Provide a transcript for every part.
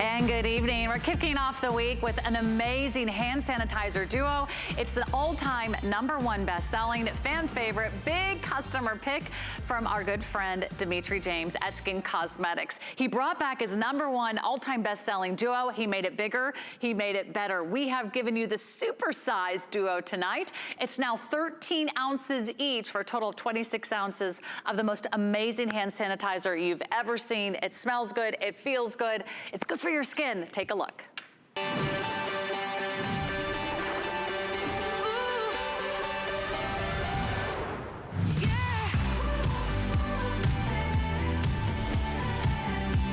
And good evening. We're kicking off the week with an amazing hand sanitizer duo. It's the all-time #1 best-selling, fan favorite, big customer pick from our good friend Dimitri James at Hsn Cosmetics. He brought back his #1 all-time best-selling duo. He made it bigger. He made it better. We have given you the super-sized duo tonight. It's now 13 ounces each for a total of 26 ounces of the most amazing hand sanitizer you've ever seen. It smells good. It feels good. It's good for your skin. Take a look.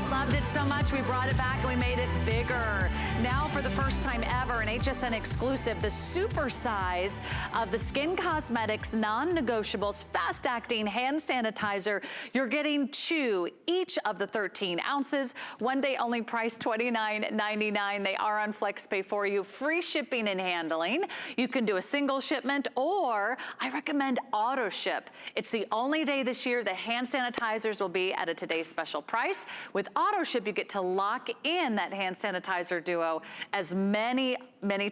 Loved it so much, we brought it back and we made it bigger. Now for the first time ever, an HSN exclusive, the super size of the Hsn Cosmetics non-negotiables fast-acting hand sanitizer. You're getting 2 each of the 13 ounces. One day only price $29.99. They are on FlexPay for you. Free shipping and handling. You can do a single shipment, or I recommend Autoship. It's the only day this year the hand sanitizers will be at a today's special price. With Autoship, you get to lock in that hand sanitizer duo as many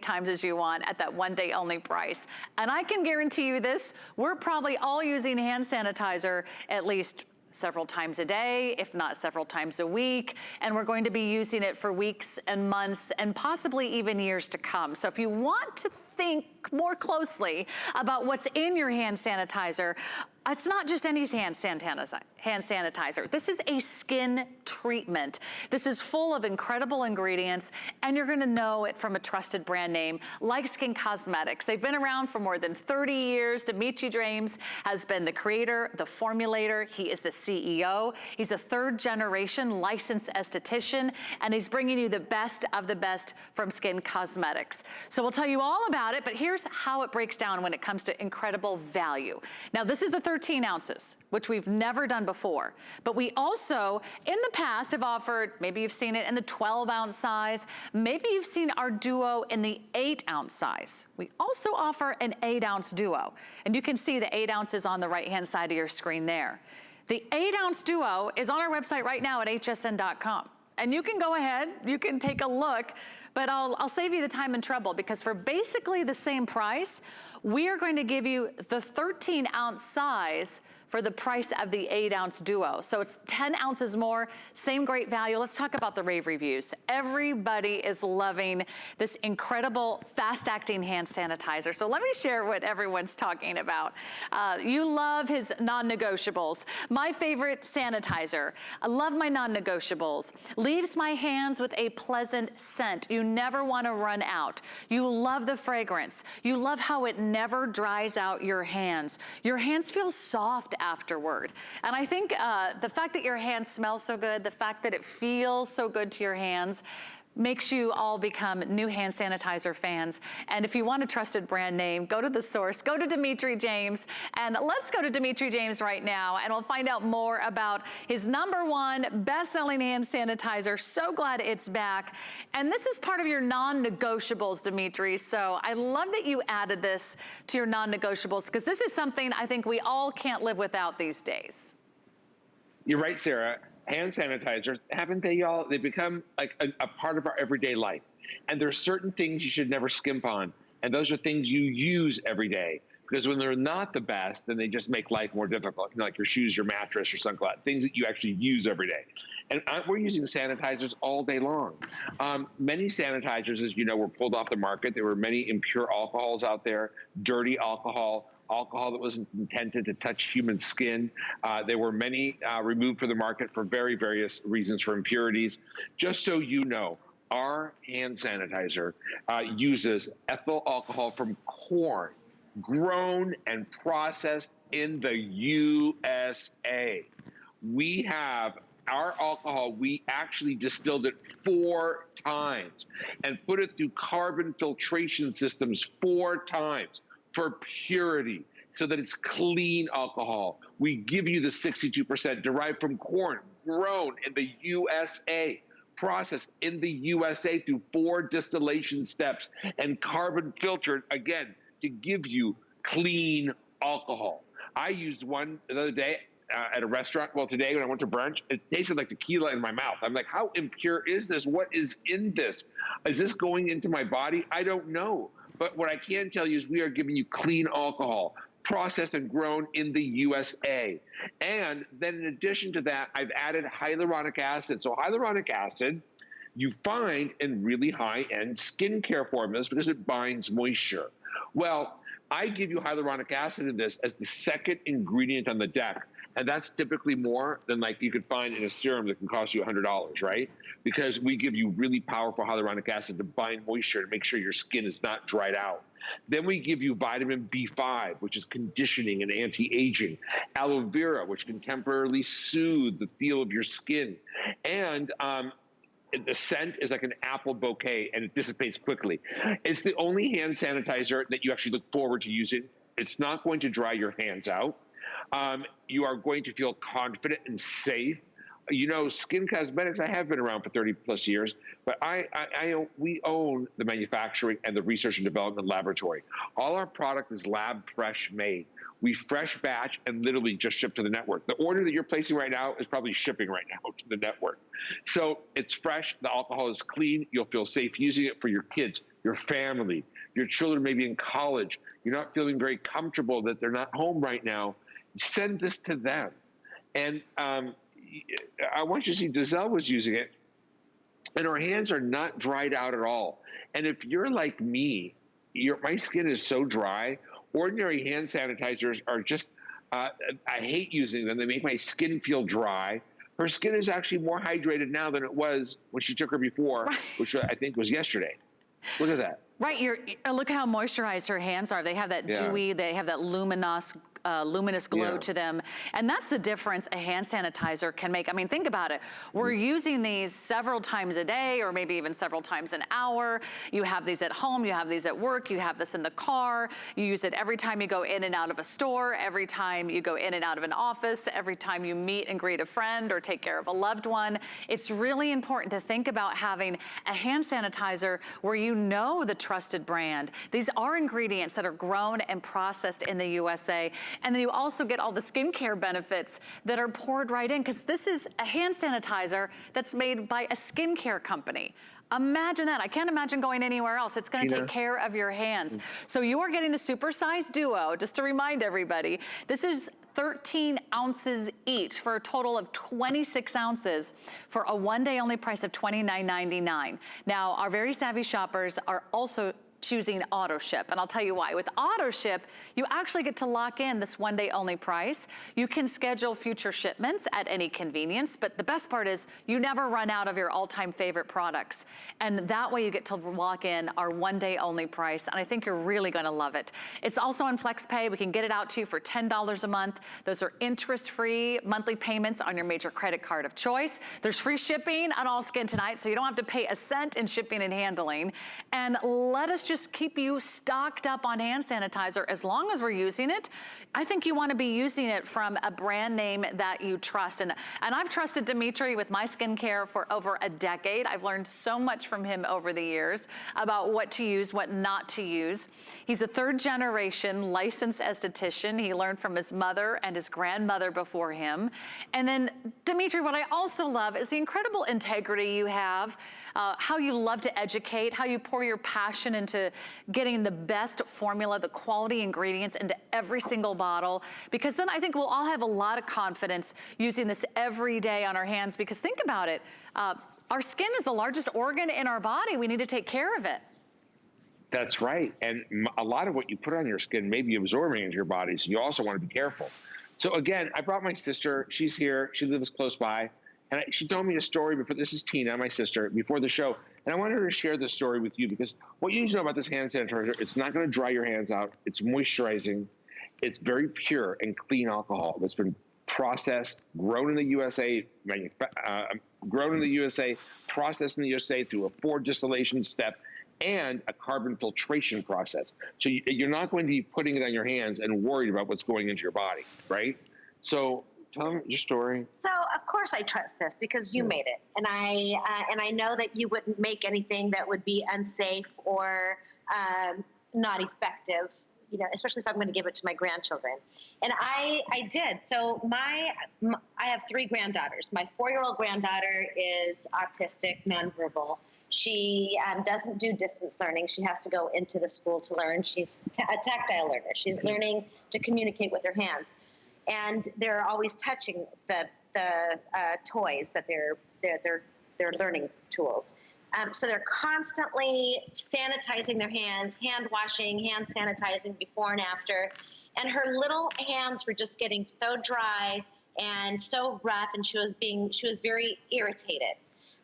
times as you want at that one day only price. And I can guarantee you this, we're probably all using hand sanitizer at least several times a day, if not several times a week, and we're going to be using it for weeks and months and possibly even years to come. So if you want to think more closely about what's in your hand sanitizer, it's not just any hand sanitizer. This is a skin treatment. This is full of incredible ingredients, and you're gonna know it from a trusted brand name like Hsn Cosmetics. They've been around for more than 30 years. Dimitri James has been the creator, the formulator. He is the CEO. He's a 3rd generation licensed esthetician, and he's bringing you the best of the best from Hsn Cosmetics. So we'll tell you all about it, but here's how it breaks down when it comes to incredible value. Now, this is the 13 ounces, which we've never done before. But we also, in the past, have offered, maybe you've seen it in the 12-ounce size, maybe you've seen our duo in the 8-ounce size. We also offer an 8-ounce duo. And you can see the 8 ounces on the right-hand side of your screen there. The 8-ounce duo is on our website right now at hsn.com. And you can go ahead, you can take a look, but I'll save you the time and trouble, because for basically the same price, we are going to give you the 13-ounce size for the price of the 8-ounce duo. So it's 10 ounces more, same great value. Let's talk about the rave reviews. Everybody is loving this incredible fast-acting hand sanitizer. So let me share what everyone's talking about. You love his non-negotiables. My favorite sanitizer. I love my non-negotiables. Leaves my hands with a pleasant scent. You never want to run out. You love the fragrance. You love how it never dries out your hands. Your hands feel soft afterward. And I think the fact that your hands smell so good, the fact that it feels so good to your hands, makes you all become new hand sanitizer fans. And if you want a trusted brand name, go to the source, go to Dimitri James, and let's go to Dimitri James right now, and we'll find out more about his #1 best-selling hand sanitizer. So glad it's back. And this is part of your non-negotiables, Dimitri. So I love that you added this to your non-negotiables, because this is something I think we all can't live without these days. You're right, Sarah. Hand sanitizers, haven't they all? They've become like a part of our everyday life. And there are certain things you should never skimp on. And those are things you use every day. Because when they're not the best, then they just make life more difficult. You know, like your shoes, your mattress, your sunglasses, things that you actually use every day. And we're using sanitizers all day long. Many sanitizers, as you know, were pulled off the market. There were many impure alcohols out there, dirty alcohol, alcohol that wasn't intended to touch human skin. There were many removed from the market for various reasons, for impurities. Just so you know, our hand sanitizer uses ethyl alcohol from corn, grown and processed in the USA. We have our alcohol, we actually distilled it 4 times and put it through carbon filtration systems 4 times. For purity, so that it's clean alcohol. We give you the 62% derived from corn, grown in the USA, processed in the USA through 4 distillation steps, and carbon filtered, again, to give you clean alcohol. I used one the other day. at a restaurant. Well, today when I went to brunch, it tasted like tequila in my mouth. I'm like, how impure is this? What is in this? Is this going into my body? I don't know. But what I can tell you is we are giving you clean alcohol, processed and grown in the USA. And then in addition to that, I've added hyaluronic acid. So hyaluronic acid, you find in really high-end skincare formulas because it binds moisture. Well, I give you hyaluronic acid in this as the second ingredient on the deck. And that's typically more than like you could find in a serum that can cost you $100, right? Because we give you really powerful hyaluronic acid to bind moisture and make sure your skin is not dried out. Then we give you vitamin B5, which is conditioning and anti-aging. Aloe vera, which can temporarily soothe the feel of your skin. And the scent is like an apple bouquet, and it dissipates quickly. It's the only hand sanitizer that you actually look forward to using. It's not going to dry your hands out. You are going to feel confident and safe. You know, Hsn Cosmetics, I have been around for 30 plus years, but we own the manufacturing and the research and development laboratory. All our product is lab fresh made. We fresh batch and literally just ship to the network. The order that you're placing right now is probably shipping right now to the network. So it's fresh, the alcohol is clean, you'll feel safe using it for your kids, your family, your children maybe in college. You're not feeling very comfortable that they're not home right now. Send this to them. And I want you to see, Giselle was using it, and her hands are not dried out at all. And if you're like me, my skin is so dry. Ordinary hand sanitizers are just, I hate using them. They make my skin feel dry. Her skin is actually more hydrated now than it was when she took her before, right, which I think was yesterday. Look at that. Right, look how moisturized her hands are. They have that dewy, they have that luminous glow to them. And that's the difference a hand sanitizer can make. I mean, think about it. We're using these several times a day, or maybe even several times an hour. You have these at home, you have these at work, you have this in the car. You use it every time you go in and out of a store, every time you go in and out of an office, every time you meet and greet a friend or take care of a loved one. It's really important to think about having a hand sanitizer where you know the trusted brand. These are ingredients that are grown and processed in the USA. And then you also get all the skincare benefits that are poured right in, because this is a hand sanitizer that's made by a skincare company. Imagine that. I can't imagine going anywhere else. It's going to take care of your hands. So you are getting the supersized duo, just to remind everybody. This is 13 ounces each for a total of 26 ounces for a one-day only price of $29.99. Now, our very savvy shoppers are also choosing Autoship, and I'll tell you why. With Autoship, you actually get to lock in this one-day only price. You can schedule future shipments at any convenience, but the best part is you never run out of your all-time favorite products. And that way you get to lock in our one-day only price, and I think you're really gonna love it. It's also on FlexPay. We can get it out to you for $10 a month. Those are interest-free monthly payments on your major credit card of choice. There's free shipping on all Skin Tonight, so you don't have to pay a cent in shipping and handling. And let us just keep you stocked up on hand sanitizer as long as we're using it. I think you want to be using it from a brand name that you trust. And I've trusted Dimitri with my skincare for over a decade. I've learned so much from him over the years about what to use, what not to use. He's a third-generation licensed esthetician. He learned from his mother and his grandmother before him. And then, Dimitri, what I also love is the incredible integrity you have, how you love to educate, how you pour your passion into getting the best formula, the quality ingredients into every single bottle, because then I think we'll all have a lot of confidence using this every day on our hands, because think about it, our skin is the largest organ in our body. We need to take care of it. That's right. And a lot of what you put on your skin may be absorbing into your body, so you also want to be careful. So again, I brought my sister. She's here. She lives close by. And she told me a story before. This is Tina, my sister, before the show. And I wanted her to share this story with you, because what you need to know about this hand sanitizer, it's not going to dry your hands out. It's moisturizing. It's very pure and clean alcohol that's been processed, grown in the USA, processed in the USA through a 4 distillation step and a carbon filtration process. So you're not going to be putting it on your hands and worried about what's going into your body, right? So tell them your story. So of course I trust this because you made it, and I know that you wouldn't make anything that would be unsafe or not effective you know, especially if I'm going to give it to my grandchildren. And I did. So I have 3 granddaughters. My 4-year-old granddaughter is autistic, nonverbal. She doesn't do distance learning. She has to go into the school to learn. She's a tactile learner. She's learning to communicate with her hands. And they're always touching the toys that they're learning tools. So they're constantly sanitizing their hands, hand washing, hand sanitizing before and after. And her little hands were just getting so dry and so rough, and she was very irritated.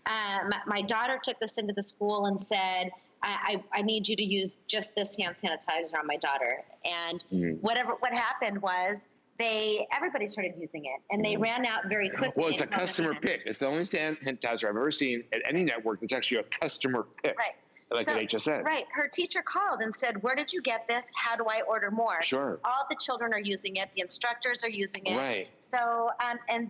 My daughter took this into the school and said, I need you to use just this hand sanitizer on my daughter. And what happened was everybody started using it, and they ran out very quickly. Well, it's a customer pick. It's the only sanitizer I've ever seen at any network that's actually a customer pick. Right. Like at HSN. Right. Her teacher called and said, where did you get this? How do I order more? Sure. All the children are using it. The instructors are using it. Right. So,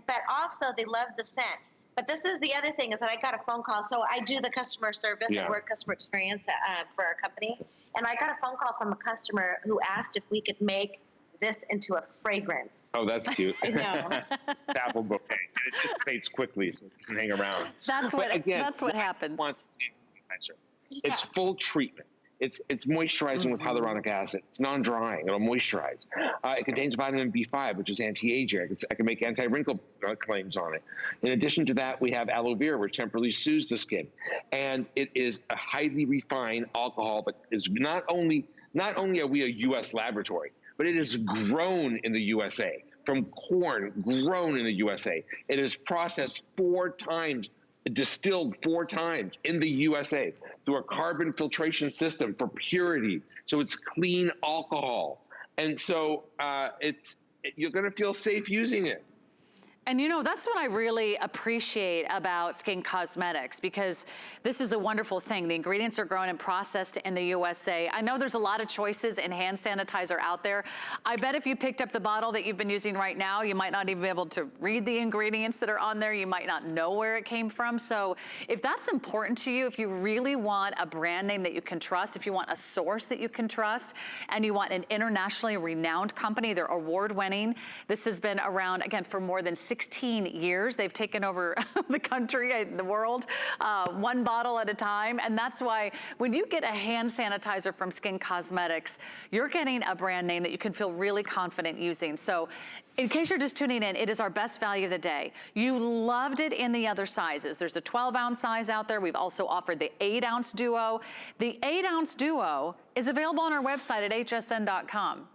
but also they love the scent. But this is the other thing, is that I got a phone call. So I do the customer service and work customer experience for our company. And I got a phone call from a customer who asked if we could make this into a fragrance. Oh, that's cute. I know. Apple bouquet. And it just fades quickly, so it doesn't hang around. That's what happens. It's full treatment. It's moisturizing with hyaluronic acid. It's non-drying. It'll moisturize. It contains vitamin B5, which is anti-aging. I can make anti-wrinkle claims on it. In addition to that, we have aloe vera, which temporarily soothes the skin. And it is a highly refined alcohol, but is not only are we a U.S. laboratory, but it is grown in the USA, from corn grown in the USA. It is processed 4 times, distilled 4 times in the USA through a carbon filtration system for purity. So it's clean alcohol. And so you're gonna feel safe using it. And you know, that's what I really appreciate about Skin Cosmetics, because this is the wonderful thing. The ingredients are grown and processed in the USA. I know there's a lot of choices in hand sanitizer out there. I bet if you picked up the bottle that you've been using right now, you might not even be able to read the ingredients that are on there. You might not know where it came from. So if that's important to you, if you really want a brand name that you can trust, if you want a source that you can trust, and you want an internationally renowned company, they're award-winning. This has been around, again, for more than 16 years. They've taken over the country, the world, 1 bottle at a time. And that's why when you get a hand sanitizer from Skin Cosmetics, you're getting a brand name that you can feel really confident using. So in case you're just tuning in, it is our best value of the day. You loved it in the other sizes. There's a 12-ounce size out there. We've also offered the 8-ounce Duo. The 8-ounce Duo is available on our website at hsn.com.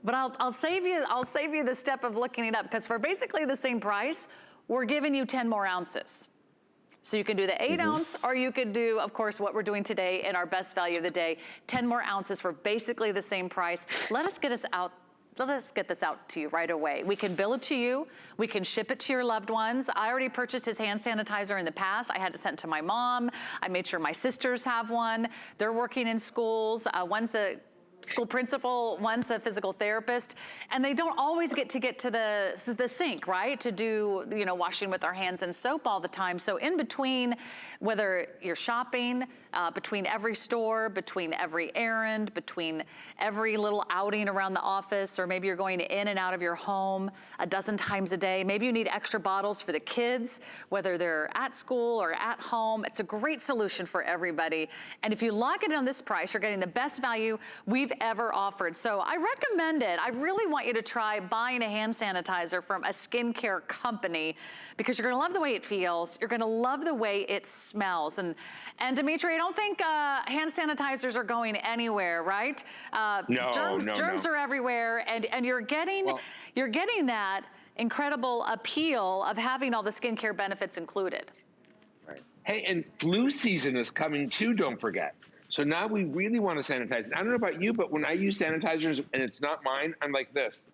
But I'll save you the step of looking it up, because for basically the same price, we're giving you 10 more ounces. So you can do the 8-ounce, or you could do, of course, what we're doing today in our best value of the day, 10 more ounces for basically the same price. Let us get this out to you right away. We can bill it to you. We can ship it to your loved ones. I already purchased his hand sanitizer in the past. I had it sent to my mom. I made sure my sisters have one. They're working in schools. One's a school principal, one's a physical therapist, and they don't always get to the sink, right? To do, you know, washing with our hands and soap all the time. So in between, whether you're shopping, between every store, between every errand, between every little outing around the office, or maybe you're going in and out of your home a dozen times a day. Maybe you need extra bottles for the kids, whether they're at school or at home. It's a great solution for everybody. And if you lock it on this price, you're getting the best value we've ever offered. So I recommend it. I really want you to try buying a hand sanitizer from a skincare company, because you're gonna love the way it feels. You're gonna love the way it smells. And Dimitri, I don't think hand sanitizers are going anywhere, right? Germs are everywhere, and you're getting that incredible appeal of having all the skincare benefits included. Right. Hey, and flu season is coming too, don't forget. So now we really want to sanitize. I don't know about you, but when I use sanitizers and it's not mine, I'm like this.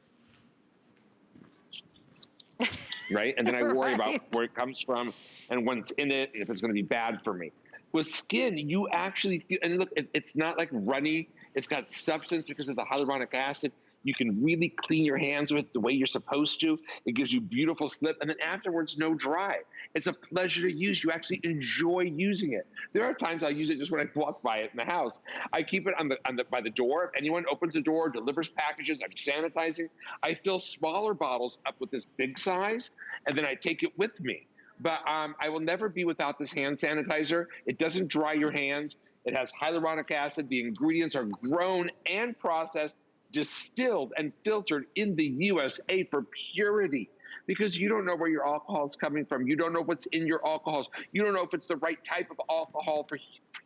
Right? And then I worry about where it comes from and what's in it, and if it's going to be bad for me. With skin, you actually feel, and look, it's not like runny. It's got substance because of the hyaluronic acid. You can really clean your hands with the way you're supposed to. It gives you beautiful slip, and then afterwards, no dry. It's a pleasure to use. You actually enjoy using it. There are times I'll use it just when I walk by it in the house. I keep it by the door. If anyone opens the door, delivers packages, I'm sanitizing. I fill smaller bottles up with this big size, and then I take it with me. But I will never be without this hand sanitizer. It doesn't dry your hands. It has hyaluronic acid. The ingredients are grown and processed, distilled and filtered in the USA for purity, because you don't know where your alcohol is coming from. You don't know what's in your alcohols. You don't know if it's the right type of alcohol for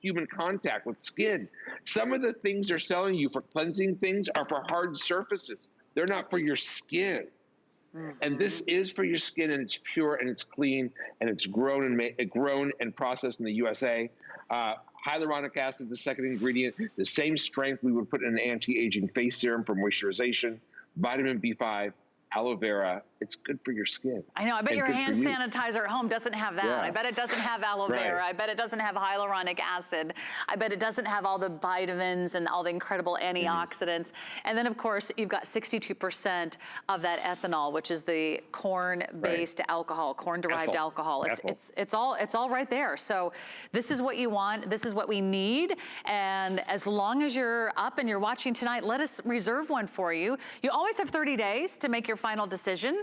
human contact with skin. Some of the things they're selling you for cleansing things are for hard surfaces. They're not for your skin. And this is for your skin, and it's pure and it's clean, and it's grown and processed in the USA. Hyaluronic acid, the second ingredient, the same strength we would put in an anti-aging face serum for moisturization, vitamin B5, aloe vera. It's good for your skin. I know. I bet your hand sanitizer at home doesn't have that. Yeah. I bet it doesn't have aloe vera. Right. I bet it doesn't have hyaluronic acid. I bet it doesn't have all the vitamins and all the incredible antioxidants. And then, of course, you've got 62% of that ethanol, which is the corn-based alcohol, corn-derived alcohol. It's all right there. So this is what you want. This is what we need. And as long as you're up and you're watching tonight, let us reserve one for you. You always have 30 days to make your final decision.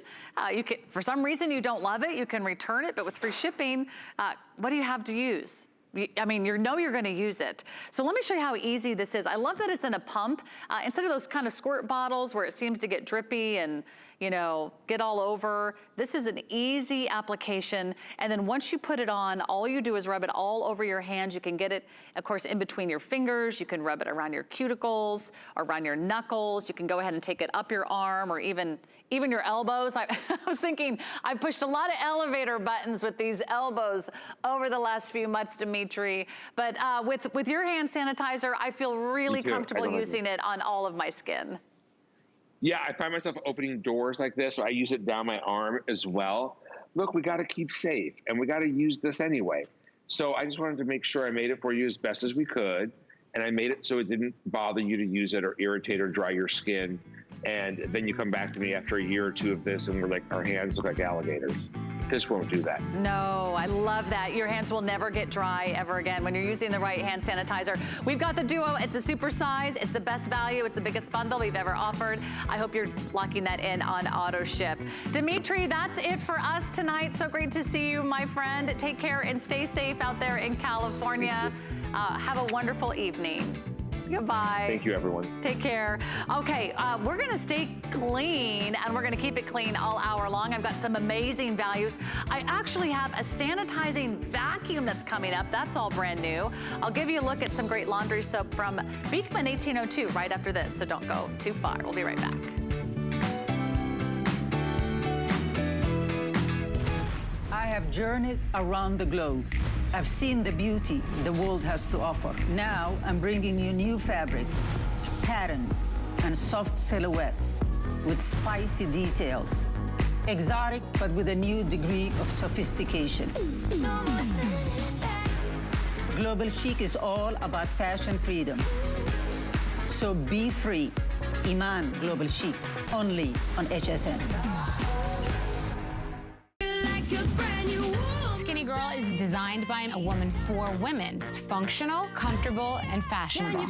You can, for some reason you don't love it, you can return it, but with free shipping, what do you have to use? I mean, you know you're gonna use it. So let me show you how easy this is. I love that it's in a pump. Instead of those kind of squirt bottles where it seems to get drippy and, you know, get all over, this is an easy application. And then once you put it on, all you do is rub it all over your hands. You can get it, of course, in between your fingers. You can rub it around your cuticles, around your knuckles. You can go ahead and take it up your arm or even your elbows. I was thinking, I pushed a lot of elevator buttons with these elbows over the last few months, Dimitri. But with your hand sanitizer, I feel really comfortable using it on all of my skin. Yeah, I find myself opening doors like this, so I use it down my arm as well. Look, we got to keep safe, and we got to use this anyway. So I just wanted to make sure I made it for you as best as we could, and I made it so it didn't bother you to use it or irritate or dry your skin. And then you come back to me after a year or two of this, and we're like, our hands look like alligators. This won't do that. No, I love that. Your hands will never get dry ever again when you're using the right hand sanitizer. We've got the Duo. It's the super size. It's the best value. It's the biggest bundle we've ever offered. I hope you're locking that in on Autoship. Dimitri, that's it for us tonight. So great to see you, my friend. Take care and stay safe out there in California. Have a wonderful evening. Goodbye. Thank you, everyone. Take care. Okay, we're gonna stay clean, and we're gonna keep it clean all hour long. I've got some amazing values. I actually have a sanitizing vacuum that's coming up. That's all brand new. I'll give you a look at some great laundry soap from Beekman 1802 right after this, so don't go too far. We'll be right back. I have journeyed around the globe. I've seen the beauty the world has to offer. Now I'm bringing you new fabrics, patterns, and soft silhouettes with spicy details. Exotic, but with a new degree of sophistication. Global Chic is all about fashion freedom. So be free. Iman Global Chic, only on HSN. Skinny Girl is designed by a woman for women. It's functional, comfortable, and fashionable.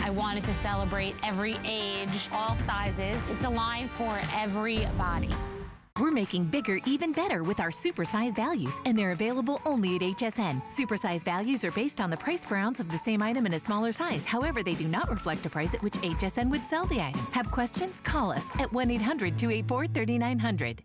I wanted to celebrate every age, all sizes. It's a line for every body. We're making bigger even better with our supersize values, and they're available only at HSN. Supersize values are based on the price per ounce of the same item in a smaller size. However, they do not reflect a price at which HSN would sell the item. Have questions? Call us at 1-800-284-3900.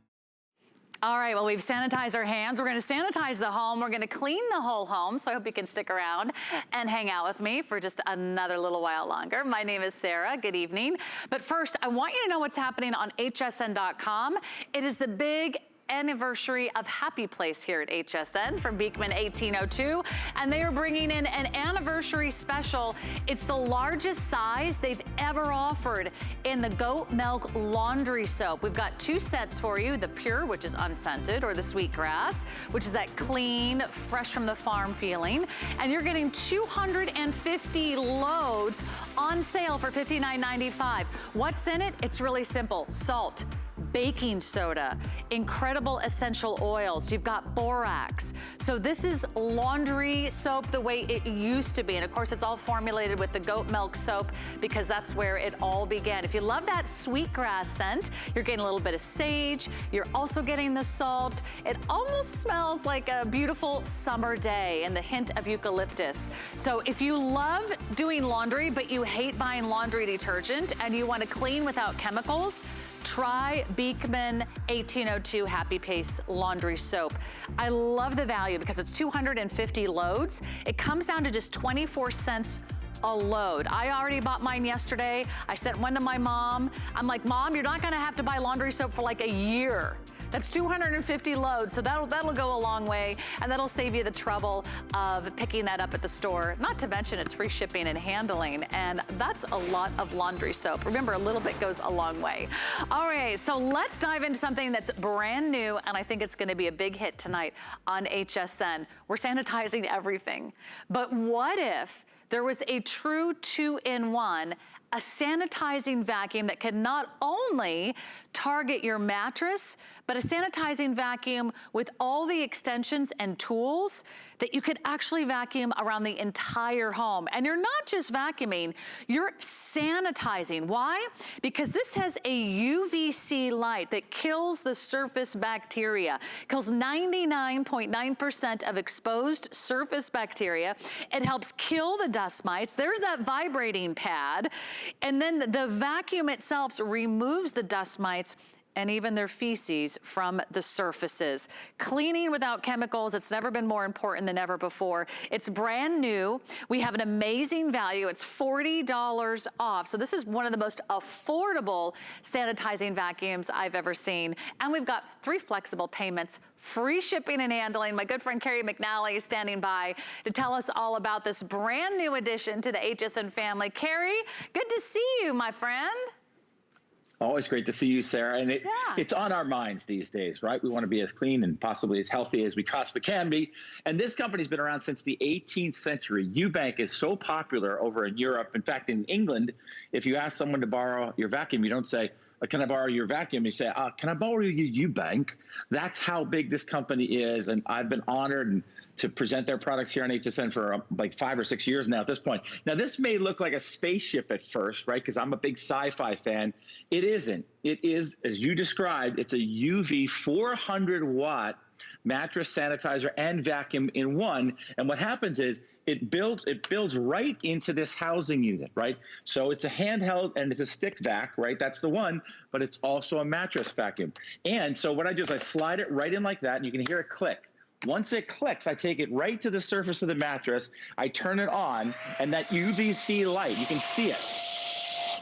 All right, well, we've sanitized our hands. We're gonna sanitize the home. We're gonna clean the whole home. So I hope you can stick around and hang out with me for just another little while longer. My name is Sarah, good evening. But first, I want you to know what's happening on hsn.com. It is the big anniversary of Happy Place here at HSN from Beekman 1802, and they are bringing in an anniversary special. It's the largest size they've ever offered in the goat milk laundry soap. We've got 2 sets for you, the pure, which is unscented, or the sweetgrass, which is that clean, fresh from the farm feeling. And you're getting 250 loads on sale for $59.95. What's in it? It's really simple. Salt, baking soda, incredible essential oils. You've got borax. So this is laundry soap the way it used to be. And of course, it's all formulated with the goat milk soap because that's where it all began. If you love that sweetgrass scent, you're getting a little bit of sage. You're also getting the salt. It almost smells like a beautiful summer day and the hint of eucalyptus. So if you love doing laundry, but you hate buying laundry detergent and you want to clean without chemicals, try Beekman 1802 Happy Pace laundry soap. I love the value because it's 250 loads. It comes down to just 24 cents a load. I already bought mine yesterday. I sent one to my mom. I'm like, Mom, you're not gonna have to buy laundry soap for like a year. That's 250 loads, so that'll go a long way, and that'll save you the trouble of picking that up at the store. Not to mention it's free shipping and handling, and that's a lot of laundry soap. Remember, a little bit goes a long way. All right, so let's dive into something that's brand new, and I think it's gonna be a big hit tonight on HSN. We're sanitizing everything, but what if there was a true 2-in-1, a sanitizing vacuum that can not only target your mattress, but a sanitizing vacuum with all the extensions and tools that you could actually vacuum around the entire home. And you're not just vacuuming, you're sanitizing. Why? Because this has a UVC light that kills the surface bacteria, kills 99.9% of exposed surface bacteria. It helps kill the dust mites. There's that vibrating pad. And then the vacuum itself removes the dust mites and even their feces from the surfaces. Cleaning without chemicals, it's never been more important than ever before. It's brand new. We have an amazing value. It's $40 off. So this is one of the most affordable sanitizing vacuums I've ever seen. And we've got 3 flexible payments, free shipping and handling. My good friend Carrie McNally is standing by to tell us all about this brand new addition to the HSN family. Carrie, good to see you, my friend. Always great to see you, Sarah. And it's on our minds these days, right? We want to be as clean and possibly as healthy as we possibly can be. And this company's been around since the 18th century. Eubank is so popular over in Europe. In fact, in England, if you ask someone to borrow your vacuum, you don't say, can I borrow your vacuum? You say, can I borrow your Eubank? That's how big this company is. And I've been honored to present their products here on HSN for like 5 or 6 years now at this point. Now, this may look like a spaceship at first, right? Because I'm a big sci-fi fan. It isn't. It is, as you described, it's a UV 400-watt mattress sanitizer and vacuum in one. And what happens is it builds right into this housing unit, right? So it's a handheld and it's a stick vac, right? That's the one, but it's also a mattress vacuum. And so what I do is I slide it right in like that, and you can hear it click. Once it clicks, I take it right to the surface of the mattress, I turn it on, and that UVC light, you can see it.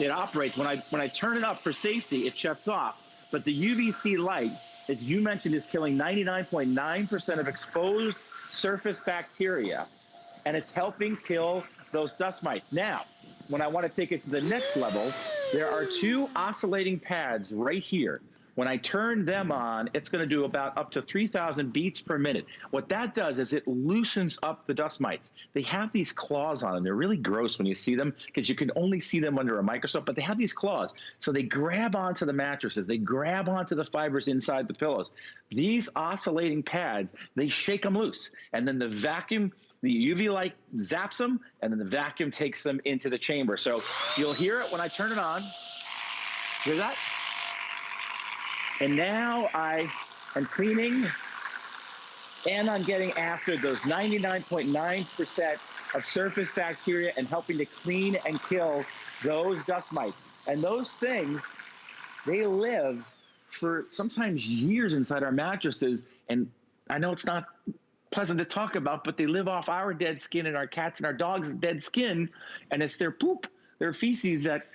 It operates. When I turn it up for safety, it shuts off. But the UVC light, as you mentioned, is killing 99.9% of exposed surface bacteria, and it's helping kill those dust mites. Now, when I want to take it to the next level, there are 2 oscillating pads right here. When I turn them on, it's going to do about up to 3,000 beats per minute. What that does is it loosens up the dust mites. They have these claws on them. They're really gross when you see them because you can only see them under a microscope, but they have these claws. So they grab onto the mattresses. They grab onto the fibers inside the pillows. These oscillating pads, they shake them loose. And then the vacuum, the UV light zaps them, and then the vacuum takes them into the chamber. So you'll hear it when I turn it on. Hear that? And now I am cleaning, and I'm getting after those 99.9% of surface bacteria and helping to clean and kill those dust mites. And those things, they live for sometimes years inside our mattresses. And I know it's not pleasant to talk about, but they live off our dead skin and our cats and our dogs' dead skin, and it's their poop There are feces that,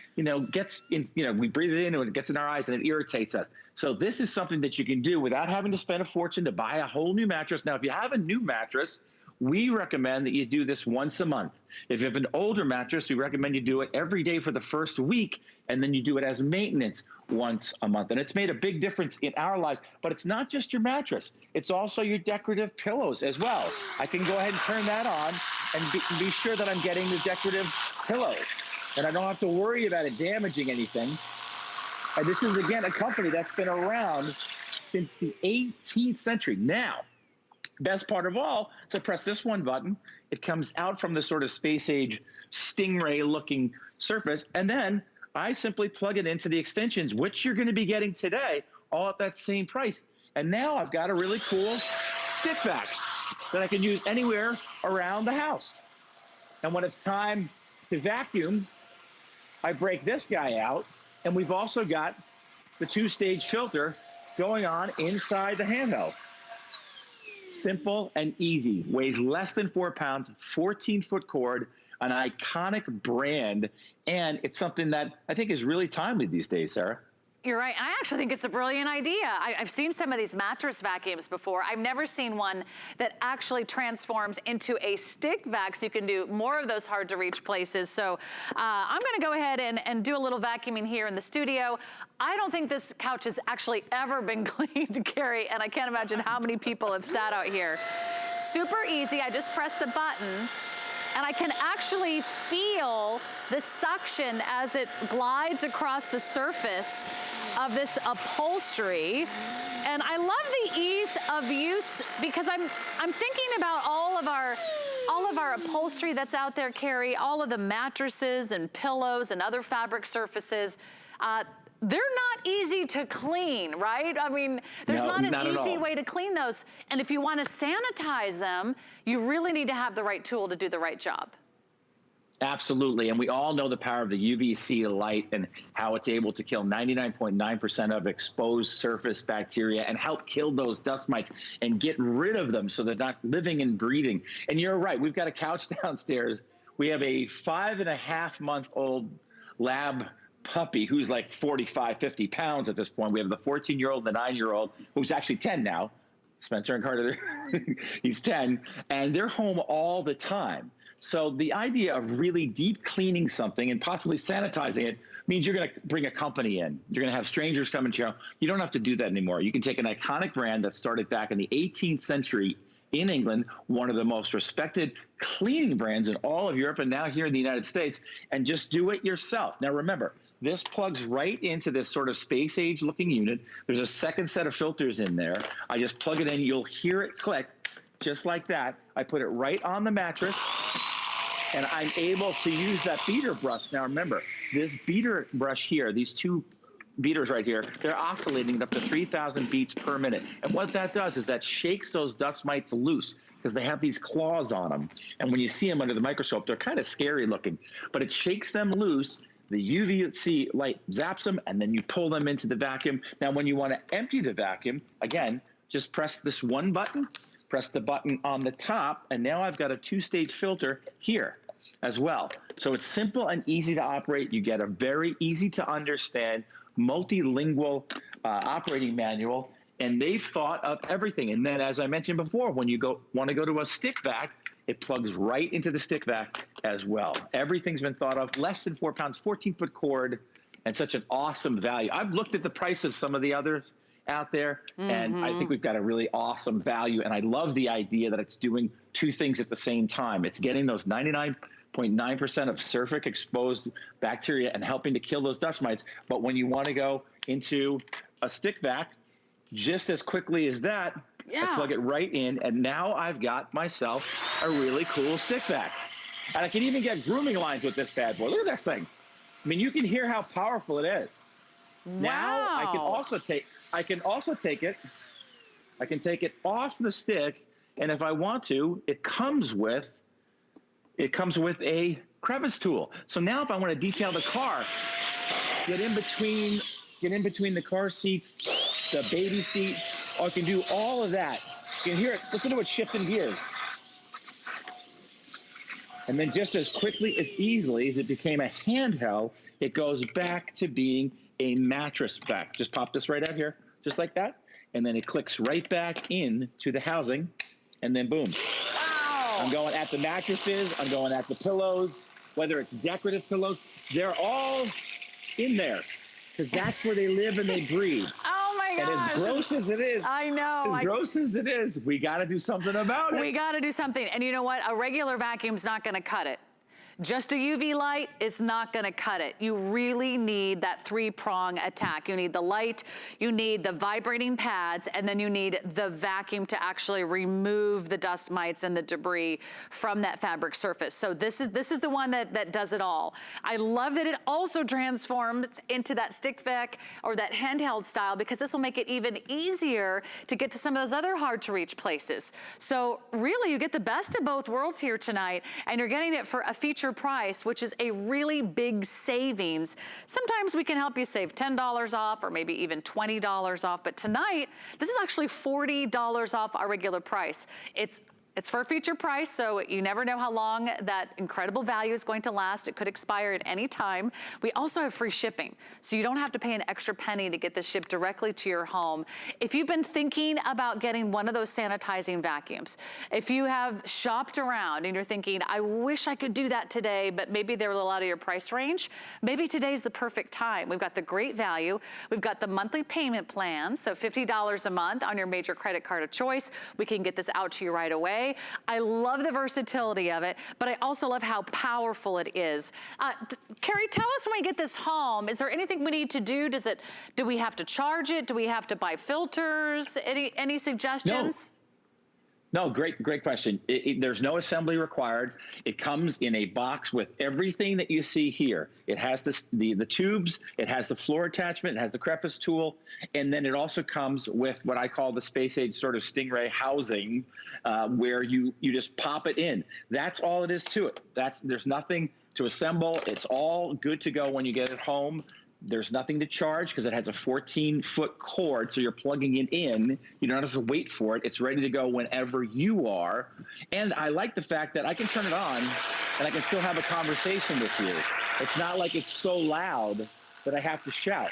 gets in, we breathe it in and it gets in our eyes and it irritates us. So this is something that you can do without having to spend a fortune to buy a whole new mattress. Now, if you have a new mattress, we recommend that you do this once a month. If you have an older mattress, we recommend you do it every day for the first week, and then you do it as maintenance once a month. And it's made a big difference in our lives, but it's not just your mattress. It's also your decorative pillows as well. I can go ahead and turn that on and be sure that I'm getting the decorative pillows, and I don't have to worry about it damaging anything. And this is, again, a company that's been around since the 18th century. Now, best part of all, to press this one button, it comes out from the sort of space age stingray looking surface, and then I simply plug it into the extensions, which you're going to be getting today, all at that same price. And now I've got a really cool stick vac that I can use anywhere around the house. And when it's time to vacuum, I break this guy out, and we've also got the 2-stage filter going on inside the handheld. Simple and easy, weighs less than 4 pounds, 14-foot cord, an iconic brand, and it's something that I think is really timely these days, Sarah. You're right. I actually think it's a brilliant idea. I've seen some of these mattress vacuums before. I've never seen one that actually transforms into a stick vac, so you can do more of those hard to reach places. So I'm gonna go ahead and do a little vacuuming here in the studio. I don't think this couch has actually ever been cleaned, Gary, and I can't imagine how many people have sat out here. Super easy. I just press the button, and I can actually feel the suction as it glides across the surface of this upholstery. And I love the ease of use, because I'm thinking about all of our upholstery that's out there, Carrie, all of the mattresses and pillows and other fabric surfaces. They're not easy to clean, right? I mean, there's not an easy way to clean those. And if you want to sanitize them, you really need to have the right tool to do the right job. Absolutely, and we all know the power of the UVC light and how it's able to kill 99.9% of exposed surface bacteria and help kill those dust mites and get rid of them so they're not living and breathing. And you're right, we've got a couch downstairs. We have a 5.5-month-old lab puppy who's like 45, 50 pounds at this point. We have the 14-year-old and the 9-year-old, who's actually 10 now. Spencer and Carter, he's 10, and they're home all the time. So the idea of really deep cleaning something and possibly sanitizing it means you're going to bring a company in. You're going to have strangers come into your home. You don't have to do that anymore. You can take an iconic brand that started back in the 18th century in England, one of the most respected cleaning brands in all of Europe and now here in the United States, and just do it yourself. Now remember, this plugs right into this sort of space age looking unit. There's a second set of filters in there. I just plug it in. You'll hear it click just like that. I put it right on the mattress, and I'm able to use that beater brush. Now remember, this beater brush here, these two beaters right here, they're oscillating at up to 3,000 beats per minute. And what that does is that shakes those dust mites loose, because they have these claws on them. And when you see them under the microscope, they're kind of scary looking, but it shakes them loose. The UVC light zaps them, and then you pull them into the vacuum. Now, when you want to empty the vacuum, again, just press this one button, press the button on the top, and now I've got a 2-stage filter here as well. So it's simple and easy to operate. You get a very easy to understand multilingual operating manual, and they've thought of everything. And then, as I mentioned before, when you want to go to a stick vac, it plugs right into the stick vac as well. Everything's been thought of. Less than 4 pounds, 14-foot cord, and such an awesome value. I've looked at the price of some of the others out there, and I think we've got a really awesome value. And I love the idea that it's doing two things at the same time. It's getting those 99.9% of surface exposed bacteria and helping to kill those dust mites. But when you want to go into a stick vac, just as quickly as that, I plug it right in, and now I've got myself a really cool stick vac. And I can even get grooming lines with this bad boy. Look at this thing. I mean, you can hear how powerful it is. Wow. Now I can also take it off the stick, and if I want to, it comes with a crevice tool. So now if I want to detail the car, get in between the car seats, the baby seat, I can do all of that. You can hear it. Listen to it shifting gears. And then just as quickly, as easily as it became a handheld, it goes back to being a mattress back. Just pop this right out here, just like that. And then it clicks right back in to the housing, and then boom. Wow. I'm going at the mattresses, I'm going at the pillows, whether it's decorative pillows, they're all in there because that's where they live and they breathe. Oh my gosh. And as gross as it is, I know. gross as it is, we got to do something about it. We got to do something. And you know what? A regular vacuum's not going to cut it. Just a UV light is not gonna cut it. You really need that 3-prong attack. You need the light, you need the vibrating pads, and then you need the vacuum to actually remove the dust mites and the debris from that fabric surface. So this is the one that does it all. I love that it also transforms into that stick vac or that handheld style, because this will make it even easier to get to some of those other hard to reach places. So really, you get the best of both worlds here tonight, and you're getting it for a feature price, which is a really big savings. Sometimes we can help you save $10 off or maybe even $20 off, but tonight, this is actually $40 off our regular price. It's for a feature price, so you never know how long that incredible value is going to last. It could expire at any time. We also have free shipping, so you don't have to pay an extra penny to get this shipped directly to your home. If you've been thinking about getting one of those sanitizing vacuums, if you have shopped around and you're thinking, I wish I could do that today, but maybe they're a little out of your price range, maybe today's the perfect time. We've got the great value. We've got the monthly payment plan, so $50 a month on your major credit card of choice. We can get this out to you right away. I love the versatility of it, but I also love how powerful it is. Carrie, tell us when we get this home, is there anything we need to do? Do we have to charge it? Do we have to buy filters? Any suggestions? No, great question. There's no assembly required. It comes in a box with everything that you see here. It has the tubes, it has the floor attachment, it has the Crevice Tool, and then it also comes with what I call the space age sort of Stingray housing, where you just pop it in. That's all it is to it. There's nothing to assemble. It's all good to go when you get it home. There's nothing to charge because it has a 14-foot cord, so you're plugging it in. You don't have to wait for it. It's ready to go whenever you are. And I like the fact that I can turn it on and I can still have a conversation with you. It's not like it's so loud that I have to shout.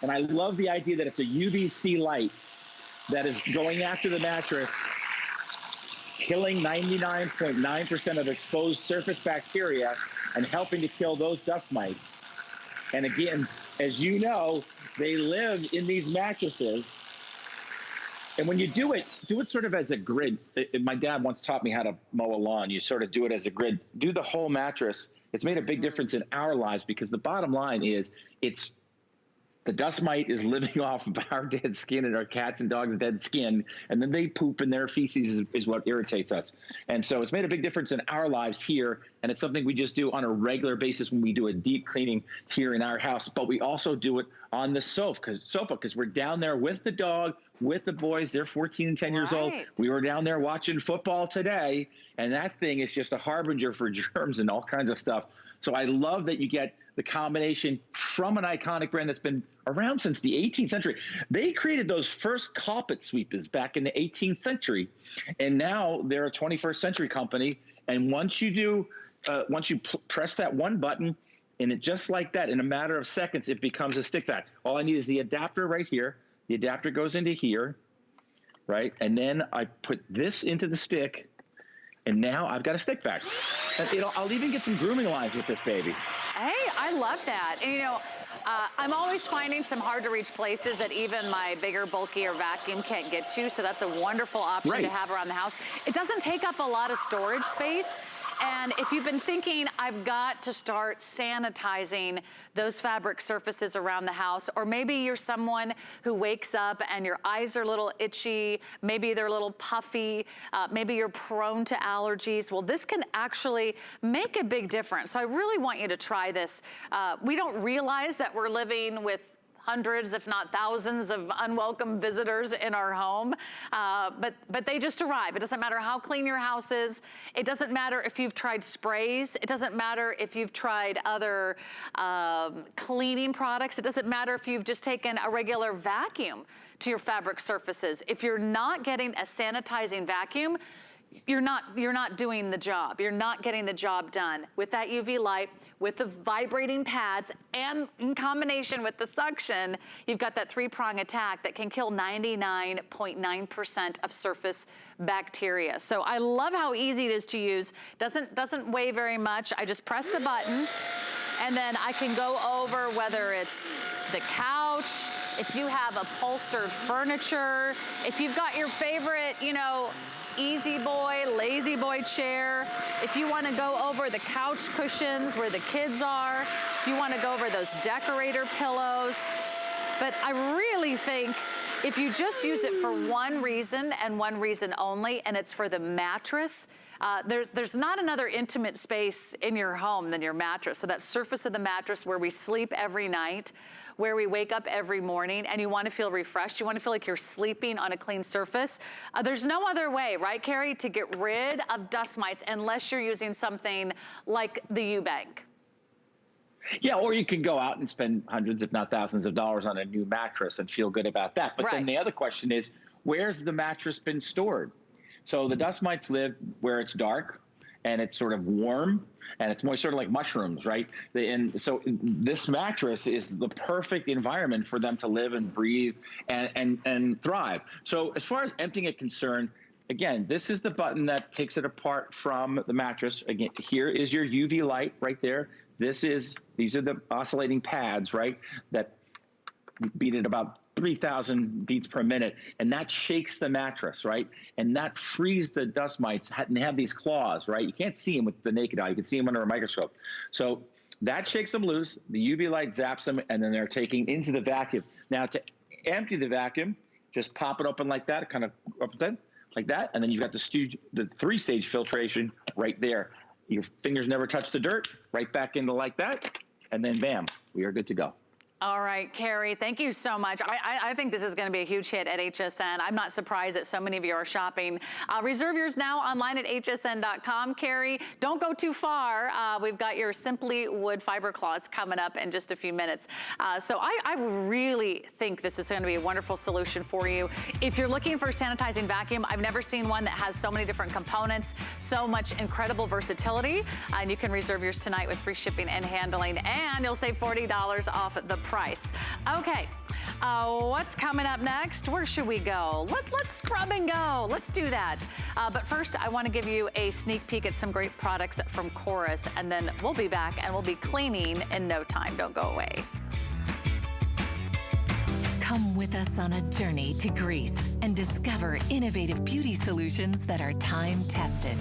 And I love the idea that it's a UVC light that is going after the mattress, killing 99.9% of exposed surface bacteria and helping to kill those dust mites. And again, as you know, they live in these mattresses. And when you do it sort of as a grid. My dad once taught me how to mow a lawn. You sort of do it as a grid. Do the whole mattress. It's made a big difference in our lives because the bottom line is the dust mite is living off of our dead skin and our cats and dogs' dead skin, and then they poop, and their feces is what irritates us. And so it's made a big difference in our lives here, and it's something we just do on a regular basis when we do a deep cleaning here in our house. But we also do it on the sofa because we're down there with the dog, with the boys. They're 14 and 10 years old. We were down there watching football today, and that thing is just a harbinger for germs and all kinds of stuff. So I love that you get the combination from an iconic brand that's been around since the 18th century. They created those first carpet sweepers back in the 18th century, and now they're a 21st century company. And once you press that one button, and it just like that, in a matter of seconds, it becomes a stick vac. All I need is the adapter right here. The adapter goes into here, right? And then I put this into the stick, and now I've got a stick vac. And I'll even get some grooming lines with this baby. Hey, I love that. And you know, I'm always finding some hard to reach places that even my bigger, bulkier vacuum can't get to. So that's a wonderful option to have around the house. It doesn't take up a lot of storage space. And if you've been thinking, I've got to start sanitizing those fabric surfaces around the house, or maybe you're someone who wakes up and your eyes are a little itchy, maybe they're a little puffy, maybe you're prone to allergies, well, this can actually make a big difference. So I really want you to try this. We don't realize that we're living with hundreds, if not thousands, of unwelcome visitors in our home, but they just arrive. It doesn't matter how clean your house is. It doesn't matter if you've tried sprays. It doesn't matter if you've tried other cleaning products. It doesn't matter if you've just taken a regular vacuum to your fabric surfaces. If you're not getting a sanitizing vacuum, you're not doing the job. You're not getting the job done. With that UV light, with the vibrating pads, and in combination with the suction, you've got that three-prong attack that can kill 99.9% of surface bacteria. So I love how easy it is to use. Doesn't weigh very much. I just press the button, and then I can go over whether it's the couch, if you have upholstered furniture, if you've got your favorite, you know, easy boy, lazy boy chair, if you want to go over the couch cushions where the kids are, if you want to go over those decorator pillows. But I really think if you just use it for one reason and one reason only, and it's for the mattress, there's not another intimate space in your home than your mattress. So that surface of the mattress where we sleep every night, where we wake up every morning, and you want to feel refreshed, you want to feel like you're sleeping on a clean surface. There's no other way, right, Carrie, to get rid of dust mites unless you're using something like the Eubank. Yeah, or you can go out and spend hundreds, if not thousands of dollars on a new mattress and feel good about that. But then the other question is, where's the mattress been stored? So the dust mites live where it's dark and it's sort of warm and it's more sort of like mushrooms, right? And so this mattress is the perfect environment for them to live and breathe and thrive. So as far as emptying is concerned, again, this is the button that takes it apart from the mattress. Again, here is your UV light right there. These are the oscillating pads, right? That beat at about 3,000 beats per minute, and that shakes the mattress, right? And that frees the dust mites, and they have these claws, right? You can't see them with the naked eye. You can see them under a microscope. So that shakes them loose. The UV light zaps them, and then they're taken into the vacuum. Now, to empty the vacuum, just pop it open like that, kind of upside like that, and then you've got the three-stage filtration right there. Your fingers never touch the dirt, right back into like that, and then bam, we are good to go. All right, Carrie, thank you so much. I think this is going to be a huge hit at HSN. I'm not surprised that so many of you are shopping. Reserve yours now online at hsn.com. Carrie, don't go too far. We've got your Simply Wood Fiber Cloths coming up in just a few minutes. So I really think this is going to be a wonderful solution for you. If you're looking for a sanitizing vacuum, I've never seen one that has so many different components, so much incredible versatility. And you can reserve yours tonight with free shipping and handling, and you'll save $40 off the price. Okay, what's coming up next? Where should we go? Let's scrub and go. Let's do that. But first, I want to give you a sneak peek at some great products from Chorus, and then we'll be back and we'll be cleaning in no time. Don't go away. Come with us on a journey to Greece and discover innovative beauty solutions that are time-tested.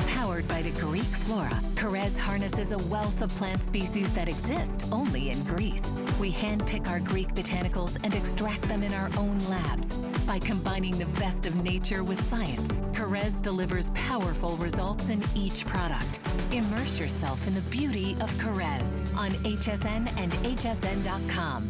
Powered by the Greek flora, Carez harnesses a wealth of plant species that exist only in Greece. We handpick our Greek botanicals and extract them in our own labs. By combining the best of nature with science, Carez delivers powerful results in each product. Immerse yourself in the beauty of Carez on HSN and hsn.com.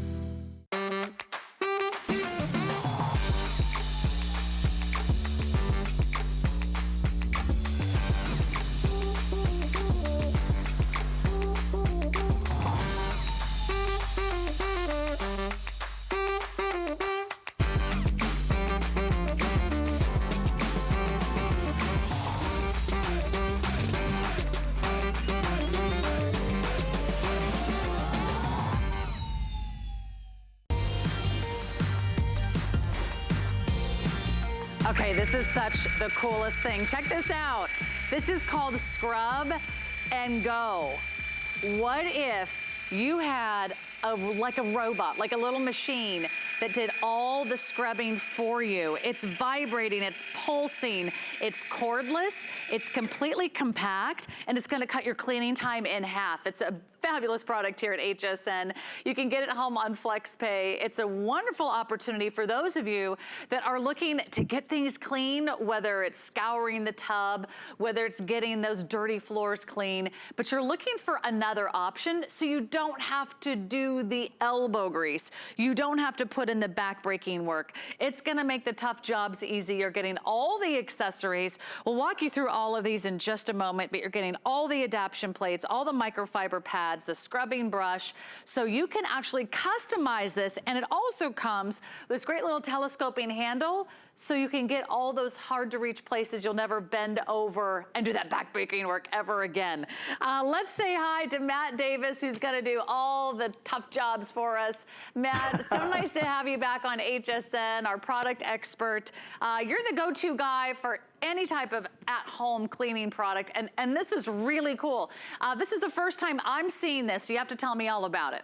Okay, this is such the coolest thing. Check this out. This is called Scrub and Go. What if you had like a robot, like a little machine that did all the scrubbing for you? It's vibrating, it's pulsing, it's cordless, it's completely compact, and it's gonna cut your cleaning time in half. It's a fabulous product here at HSN. You can get it home on FlexPay. It's a wonderful opportunity for those of you that are looking to get things clean, whether it's scouring the tub, whether it's getting those dirty floors clean, but you're looking for another option so you don't have to do the elbow grease. You don't have to put put in the back-breaking work. It's gonna make the tough jobs easy. You're getting all the accessories. We'll walk you through all of these in just a moment, but you're getting all the adaptation plates, all the microfiber pads, the scrubbing brush, so you can actually customize this. And it also comes with this great little telescoping handle, so you can get all those hard to reach places. You'll never bend over and do that back-breaking work ever again. Let's say hi to Matt Davis, who's gonna do all the tough jobs for us. Matt, so nice to have you back on HSN, our product expert. You're the go-to guy for any type of at-home cleaning product, and this is really cool. This is the first time I'm seeing this, so you have to tell me all about it.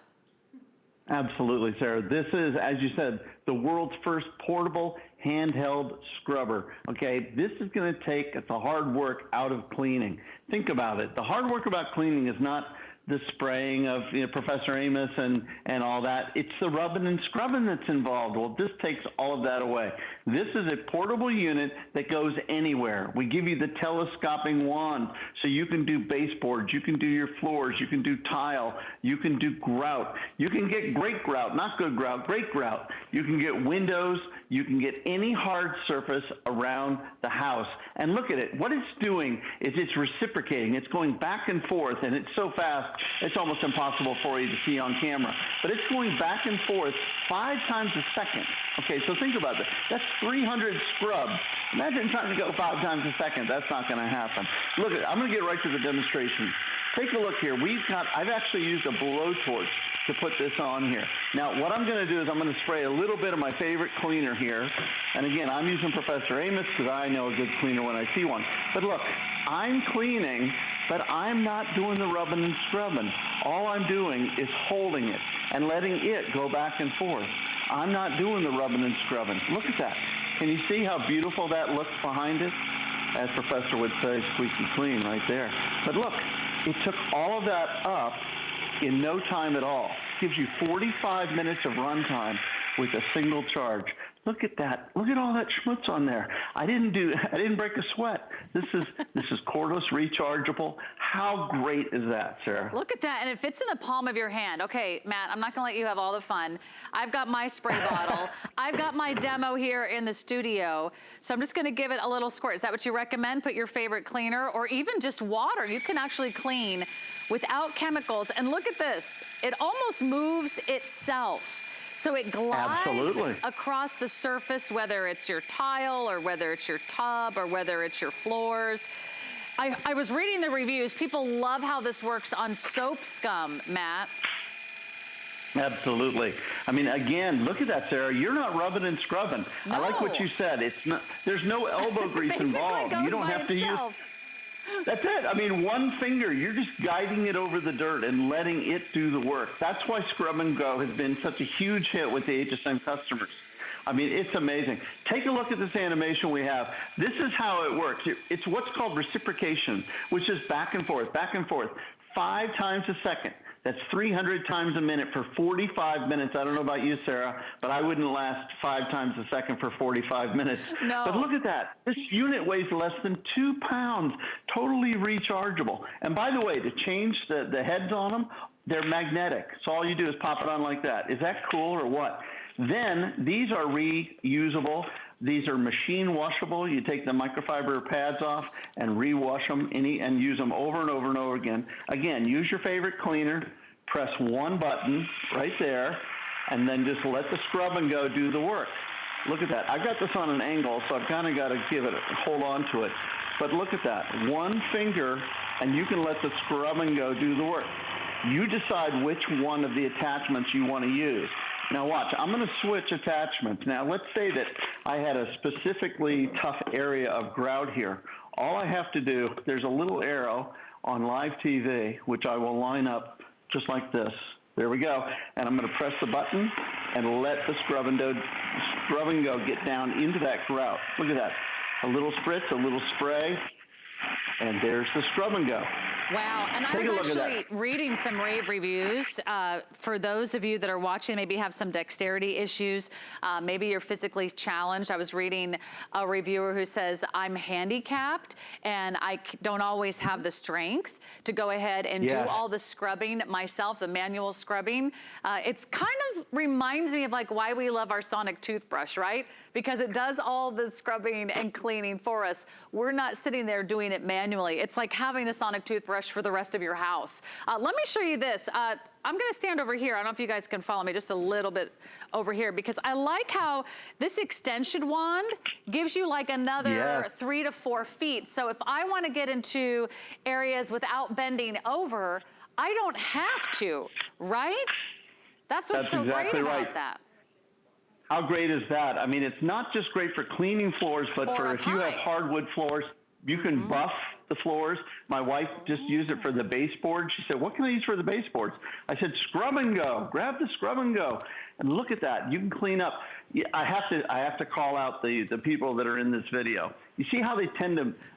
Absolutely, Sarah. This is, as you said, the world's first portable handheld scrubber. Okay, this is going to take the hard work out of cleaning. Think about it. The hard work about cleaning is not the spraying of Professor Amos and all that. It's the rubbing and scrubbing that's involved. Well, this takes all of that away. This is a portable unit that goes anywhere. We give you the telescoping wand so you can do baseboards, you can do your floors, you can do tile, you can do grout. You can get great grout, not good grout, great grout. You can get windows, you can get any hard surface around the house. And look at it. What it's doing is it's reciprocating. It's going back and forth, and it's so fast, it's almost impossible for you to see on camera. But it's going back and forth 5 times a second. Okay, so think about that. That's 300 scrubs. Imagine trying to go 5 times a second. That's not going to happen. Look, I'm going to get right to the demonstration. Take a look here. I've actually used a blowtorch to put this on here. Now, what I'm going to do is I'm going to spray a little bit of my favorite cleaner here. And again, I'm using Professor Amos because I know a good cleaner when I see one. But look, I'm cleaning, but I'm not doing the rubbing and scrubbing. All I'm doing is holding it and letting it go back and forth. I'm not doing the rubbing and scrubbing. Look at that. Can you see how beautiful that looks behind it? As Professor would say, squeaky clean right there. But look, it took all of that up in no time at all. Gives you 45 minutes of runtime with a single charge. Look at that. Look at all that schmutz on there. I didn't break a sweat. This is cordless, rechargeable. How great is that, Sarah? Look at that, and it fits in the palm of your hand. Okay, Matt, I'm not gonna let you have all the fun. I've got my spray bottle. I've got my demo here in the studio, so I'm just gonna give it a little squirt. Is that what you recommend? Put your favorite cleaner, or even just water. You can actually clean without chemicals. And look at this. It almost moves itself. So it glides across the surface, whether it's your tile or whether it's your tub or whether it's your floors. I was reading the reviews. People love how this works on soap scum, Matt. Absolutely. I mean, again, look at that, Sarah. You're not rubbing and scrubbing. No. I like what you said. It's not. There's no elbow grease involved. You don't have to use. That's it. I mean, one finger, you're just guiding it over the dirt and letting it do the work. That's why Scrub and Go has been such a huge hit with the HSN customers. I mean, it's amazing. Take a look at this animation we have. This is how it works. It's what's called reciprocation, which is back and forth, 5 times a second. That's 300 times a minute for 45 minutes. I don't know about you, Sarah, but I wouldn't last 5 times a second for 45 minutes. No. But look at that. This unit weighs less than 2 pounds, totally rechargeable. And by the way, to change the heads on them, they're magnetic. So all you do is pop it on like that. Is that cool or what? Then these are reusable. These are machine washable. You take the microfiber pads off and rewash them and use them over and over and over again. Again, use your favorite cleaner, press one button right there, and then just let the Scrub and Go do the work. Look at that. I've got this on an angle, so I've kind of got to hold on to it. But look at that. One finger, and you can let the Scrub and Go do the work. You decide which one of the attachments you want to use. Now watch, I'm going to switch attachments. Now let's say that I had a specifically tough area of grout here. All I have to do, there's a little arrow on live TV, which I will line up just like this. There we go. And I'm going to press the button and let the Scrub and Go get down into that grout. Look at that. A little spritz, a little spray, and there's the Scrub and Go. Wow, and I was actually reading some rave reviews. For those of you that are watching, maybe have some dexterity issues, maybe you're physically challenged. I was reading a reviewer who says, I'm handicapped and I don't always have the strength to go ahead and do all the scrubbing myself, the manual scrubbing. It's kind of reminds me of like why we love our sonic toothbrush, right? Because it does all the scrubbing and cleaning for us. We're not sitting there doing it manually. It's like having a sonic toothbrush for the rest of your house. Let me show you this. I'm gonna stand over here. I don't know if you guys can follow me just a little bit over here because I like how this extension wand gives you like another 3 to 4 feet. So if I wanna get into areas without bending over, I don't have to, right? That's what's so great about that. How great is that? I mean, it's not just great for cleaning floors, but for if you have hardwood floors, you can buff the floors. My wife just used it for the baseboard. She said, what can I use for the baseboards? I said, scrub and go. Grab the scrub and go. And look at that. You can clean up. I have to call out the people that are in this video. You see how they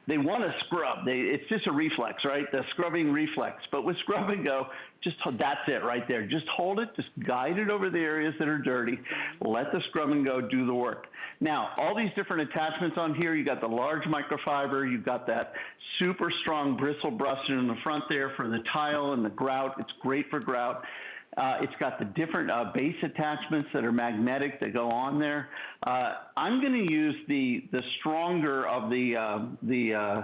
they want to scrub. It's just a reflex, right? The scrubbing reflex. But with scrub and go, that's it right there. Just hold it, just guide it over the areas that are dirty. Let the scrub and go do the work. Now, all these different attachments on here, you got the large microfiber, you've got that super strong bristle brush in the front there for the tile and the grout. It's great for grout. It's got the different base attachments that are magnetic that go on there. I'm going to use the stronger of the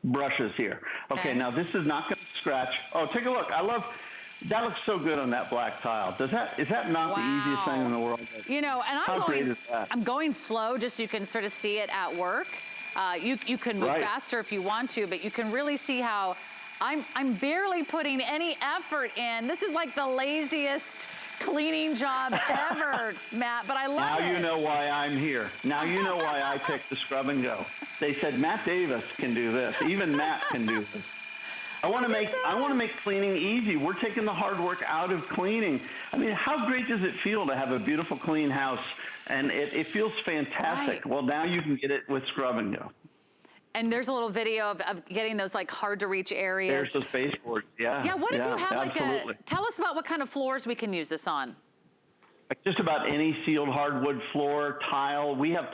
brushes here. Okay, now this is not going to scratch. Oh, take a look. That looks so good on that black tile. Is that not the easiest thing in the world? You know, and I'm going slow just so you can sort of see it at work. You can move faster if you want to, but you can really see how I'm barely putting any effort in. This is like the laziest cleaning job ever, Matt, but I love it. Now you know why I'm here. Now you know why I picked the scrub and go. They said Matt Davis can do this. Even Matt can do this. I want to make cleaning easy. We're taking the hard work out of cleaning. I mean, how great does it feel to have a beautiful clean house? And it feels fantastic. Well, now you can get it with scrub and go. And there's a little video of getting those like hard to reach areas. There's those baseboards, yeah. What if you have tell us about what kind of floors we can use this on. Just about any sealed hardwood floor, tile. We have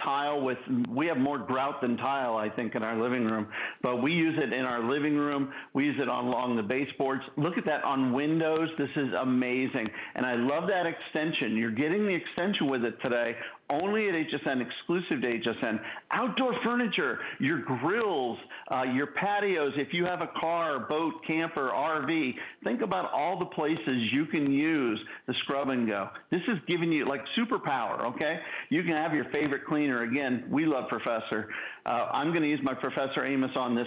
more grout than tile, I think, in our living room. But we use it in our living room. We use it along the baseboards. Look at that on windows. This is amazing. And I love that extension. You're getting the extension with it today. Only at HSN, exclusive to HSN. Outdoor furniture, your grills, your patios. If you have a car, boat, camper, RV, think about all the places you can use the scrub and go. This is giving you like superpower, okay? You can have your favorite cleaner. Again, we love Professor. I'm going to use my Professor Amos on this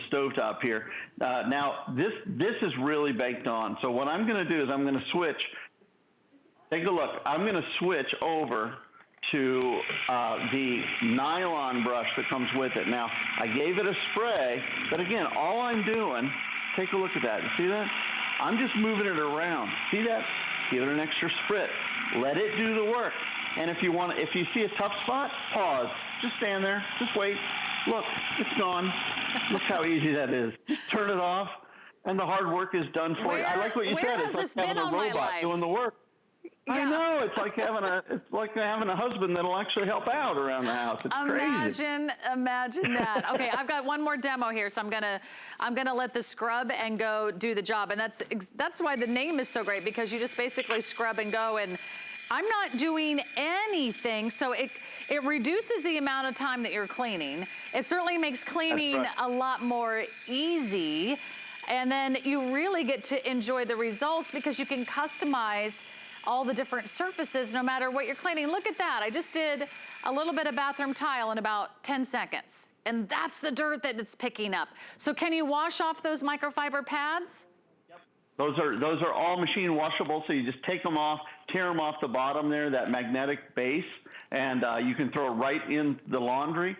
stovetop here. Now, this is really baked on. So what I'm going to do is I'm going to switch. Take a look. I'm going to switch over to the nylon brush that comes with it. Now, I gave it a spray, but again, all I'm doing, take a look at that. You see that? I'm just moving it around. See that? Give it an extra spritz. Let it do the work. And if you see a tough spot, pause. Just stand there. Just wait. Look, it's gone. Look how easy that is. Just turn it off, and the hard work is done for you. I like what you said. It's like having a robot doing the work. Yeah. I know, it's like having a husband that'll actually help out around the house. It's crazy. Imagine that. Okay, I've got one more demo here, so I'm gonna let the scrub and go do the job, and that's why the name is so great, because you just basically scrub and go, and I'm not doing anything, so it reduces the amount of time that you're cleaning. It certainly makes cleaning a lot more easy, and then you really get to enjoy the results because you can customize all the different surfaces no matter what you're cleaning. Look at that. I just did a little bit of bathroom tile in about 10 seconds. And that's the dirt that it's picking up. So can you wash off those microfiber pads? Those are all machine washable, so you just take them off, tear them off the bottom there, that magnetic base, and you can throw it right in the laundry.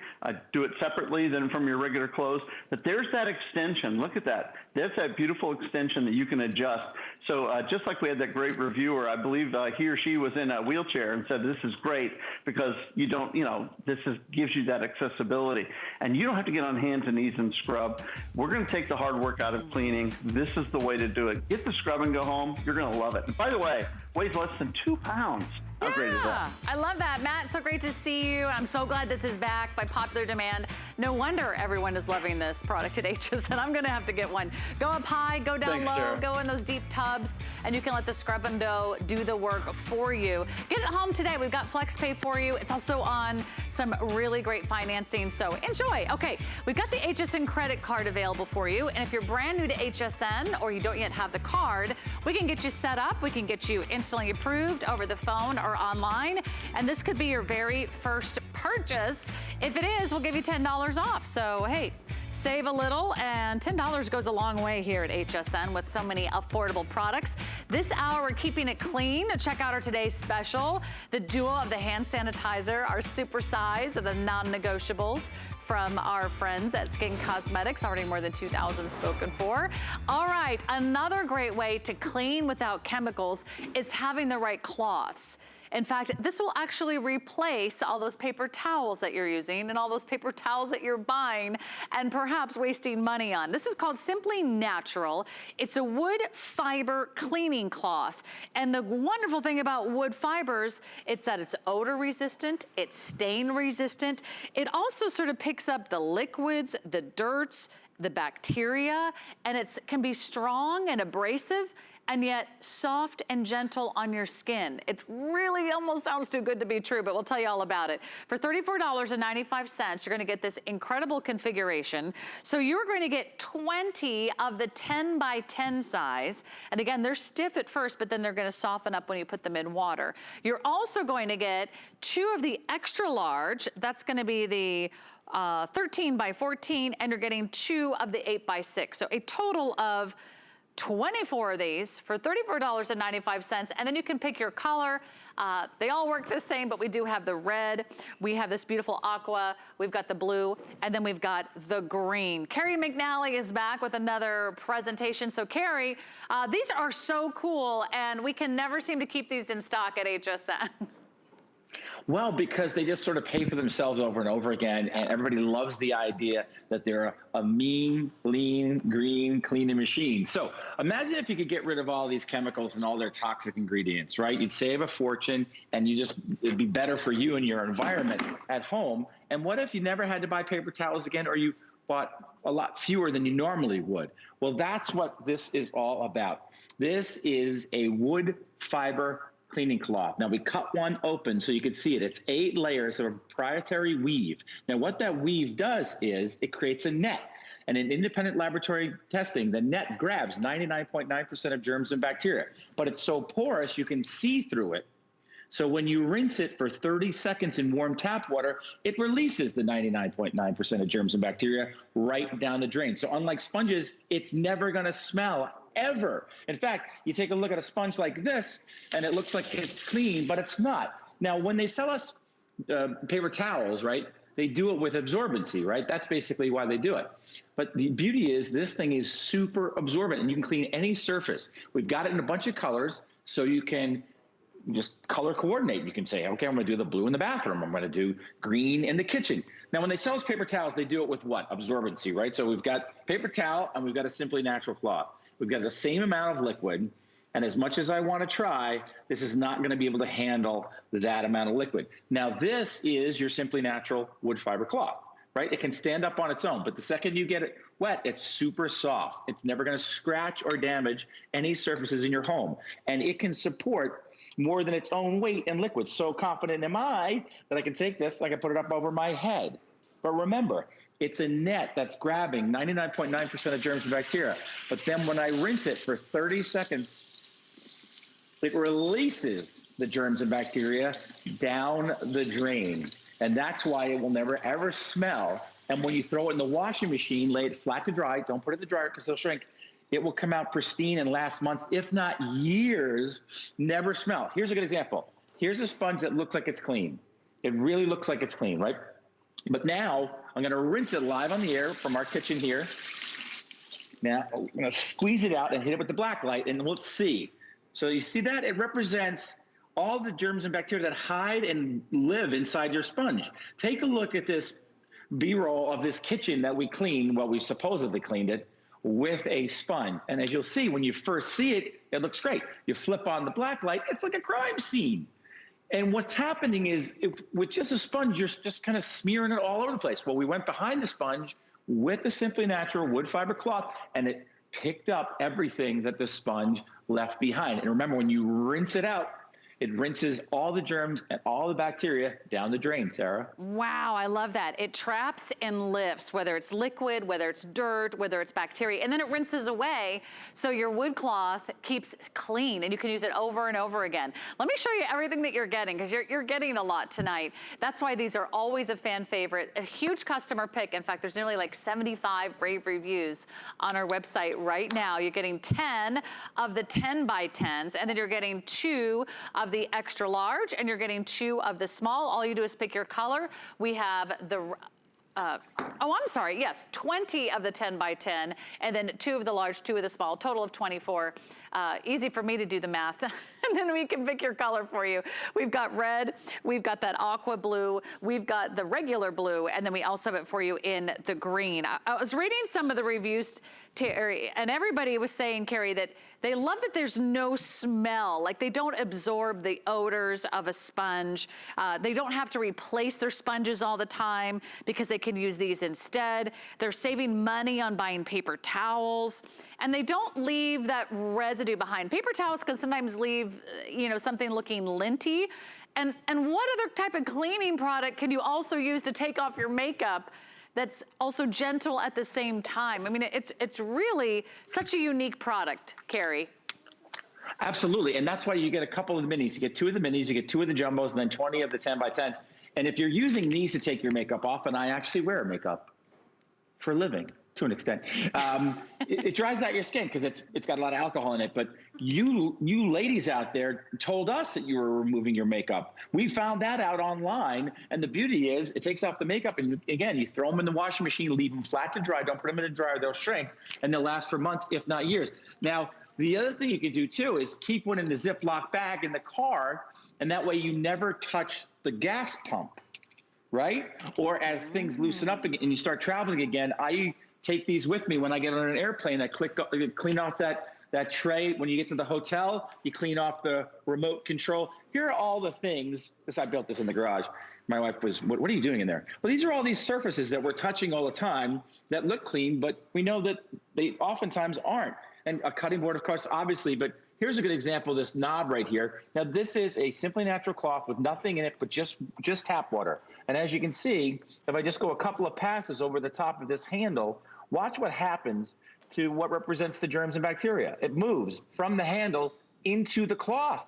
Do it separately than from your regular clothes. But there's that extension. Look at that. There's that beautiful extension that you can adjust. So just like we had that great reviewer, I believe he or she was in a wheelchair and said, this is great because you don't, gives you that accessibility. And you don't have to get on hands and knees and scrub. We're going to take the hard work out of cleaning. This is the way to do it. Get the scrub and go home. You're going to love it. And by the way, weighs less than 2 pounds. How great is that? I love that. Matt, so great to see you. I'm so glad this is back by popular demand. No wonder everyone is loving this product at Hsn. I'm going to have to get one. Go up high, go down low, Sarah. go in those deep tubs, and you can let the scrub and dough do the work for you. Get it home today. We've got FlexPay for you. It's also on some really great financing, so enjoy. Okay, we've got the Hsn Credit Card available for you, and if you're brand new to Hsn or you don't yet have the card, we can get you set up. We can get you instantly approved over the phone or online, and this could be your very first purchase. If it is, we'll give you $10 off. So hey, save a little, and $10 goes a long way here at Hsn with so many affordable products. This hour, we're keeping it clean. Check out our today's special, the duo of the hand sanitizer, our super size of the non-negotiables from our friends at Hsn Cosmetics, already more than 2,000 spoken for. All right, another great way to clean without chemicals is having the right cloths. In fact, this will actually replace all those paper towels that you're using and all those paper towels that you're buying and perhaps wasting money on. This is called Simply Natural. It's a wood fiber cleaning cloth. And the wonderful thing about wood fibers is that it's odor resistant, it's stain resistant. It also sort of picks up the liquids, the dirts, the bacteria, and it can be strong and abrasive, and yet soft and gentle on your skin. It really almost sounds too good to be true, but we'll tell you all about it. For $34.95, you're gonna get this incredible configuration. So you're going to get 20 of the 10 by 10 size. And again, they're stiff at first, but then they're gonna soften up when you put them in water. You're also going to get 2 of the extra large. That's gonna be the 13 by 14, and you're getting 2 of the 8 by 6. So a total of 24 of these for $34.95, and then you can pick your color. They all work the same, but we do have the red. We have this beautiful aqua. We've got the blue, and then we've got the green. Carrie McNally is back with another presentation. So Carrie, these are so cool, and we can never seem to keep these in stock at Hsn. Well, because they just sort of pay for themselves over and over again, and everybody loves the idea that they're a mean, lean, green, cleaning machine. So imagine if you could get rid of all these chemicals and all their toxic ingredients, right? You'd save a fortune, and it'd be better for you and your environment at home. And what if you never had to buy paper towels again, or you bought a lot fewer than you normally would? Well, that's what this is all about. This is a wood fiber cleaning cloth. Now we cut one open so you can see it. It's 8 layers of a proprietary weave. Now what that weave does is it creates a net. And in independent laboratory testing, the net grabs 99.9% of germs and bacteria, but it's so porous you can see through it. So when you rinse it for 30 seconds in warm tap water, it releases the 99.9% of germs and bacteria right down the drain. So unlike sponges, it's never gonna smell ever. In fact, you take a look at a sponge like this, and it looks like it's clean, but it's not. Now, when they sell us paper towels, right, they do it with absorbency, right? That's basically why they do it. But the beauty is this thing is super absorbent, and you can clean any surface. We've got it in a bunch of colors, so you can just color coordinate. You can say, okay, I'm gonna do the blue in the bathroom. I'm gonna do green in the kitchen. Now, when they sell us paper towels, they do it with what? Absorbency, right? So we've got paper towel, and we've got a Simply Natural cloth. We've got the same amount of liquid, and as much as I want to try, this is not going to be able to handle that amount of liquid. Now, this is your Simply Natural wood fiber cloth, right? It can stand up on its own, but the second you get it wet, it's super soft. It's never going to scratch or damage any surfaces in your home, and it can support more than its own weight in liquid. So confident am I that I can take this, I can put it up over my head. But remember, it's a net that's grabbing 99.9% of germs and bacteria. But then when I rinse it for 30 seconds, it releases the germs and bacteria down the drain. And that's why it will never, ever smell. And when you throw it in the washing machine, lay it flat to dry, don't put it in the dryer because they'll shrink, It will come out pristine and last months, if not years, never smell. Here's a good example. Here's a sponge that looks like it's clean. It really looks like it's clean, right? But now I'm going to rinse it live on the air from our kitchen here. Now I'm going to squeeze it out and hit it with the black light, and let's see. So you see that? It represents all the germs and bacteria that hide and live inside your sponge. Take a look at this B-roll of this kitchen that we cleaned, well, we supposedly cleaned it, with a sponge. And as you'll see, when you first see it, it looks great. You flip on the black light, it's like a crime scene. And what's happening is, with just a sponge, you're just kind of smearing it all over the place. Well, we went behind the sponge with the Simply Natural wood fiber cloth, and it picked up everything that the sponge left behind. And remember, when you rinse it out, it rinses all the germs and all the bacteria down the drain, Sarah. Wow, I love that. It traps and lifts, whether it's liquid, whether it's dirt, whether it's bacteria, and then it rinses away so your wood cloth keeps clean and you can use it over and over again. Let me show you everything that you're getting, because you're getting a lot tonight. That's why these are always a fan favorite, a huge customer pick. In fact, there's nearly like 75 rave reviews on our website right now. You're getting 10 of the 10 by 10s, and then you're getting 2 of the extra large, and you're getting 2 of the small. All you do is pick your color. We have the, oh, I'm sorry, yes, 20 of the 10 by 10, and then 2 of the large, 2 of the small, total of 24. Easy for me to do the math. And then we can pick your color for you. We've got red, we've got that aqua blue, we've got the regular blue, and then we also have it for you in the green. I was reading some of the reviews, Terry, and everybody was saying, Carrie, that they love that there's no smell, like they don't absorb the odors of a sponge. They don't have to replace their sponges all the time because they can use these instead. They're saving money on buying paper towels, and they don't leave that residue behind. Paper towels can sometimes leave, you know, something looking linty. And what other type of cleaning product can you also use to take off your makeup that's also gentle at the same time? I mean, it's really such a unique product, Carrie. Absolutely, and that's why you get a couple of the minis. You get 2 of the minis, you get 2 of the jumbos, and then 20 of the 10 by 10s. And if you're using these to take your makeup off, and I actually wear makeup for a living, to an extent, it dries out your skin because it's got a lot of alcohol in it. But you ladies out there told us that you were removing your makeup. We found that out online, and the beauty is it takes off the makeup, and again, you throw them in the washing machine, leave them flat to dry, don't put them in the dryer, they'll shrink, and they'll last for months, if not years. Now, the other thing you can do too is keep one in the Ziploc bag in the car, and that way you never touch the gas pump, right? Or as things loosen up and you start traveling again, I take these with me when I get on an airplane. I clean off that tray. When you get to the hotel, you clean off the remote control. Here are all the things. I built this in the garage. My wife was, what are you doing in there? Well, these are all these surfaces that we're touching all the time that look clean, but we know that they oftentimes aren't. And a cutting board, of course, obviously, but here's a good example of this knob right here. Now, this is a Simply Natural cloth with nothing in it but just tap water. And as you can see, if I just go a couple of passes over the top of this handle, watch what happens to what represents the germs and bacteria. It moves from the handle into the cloth.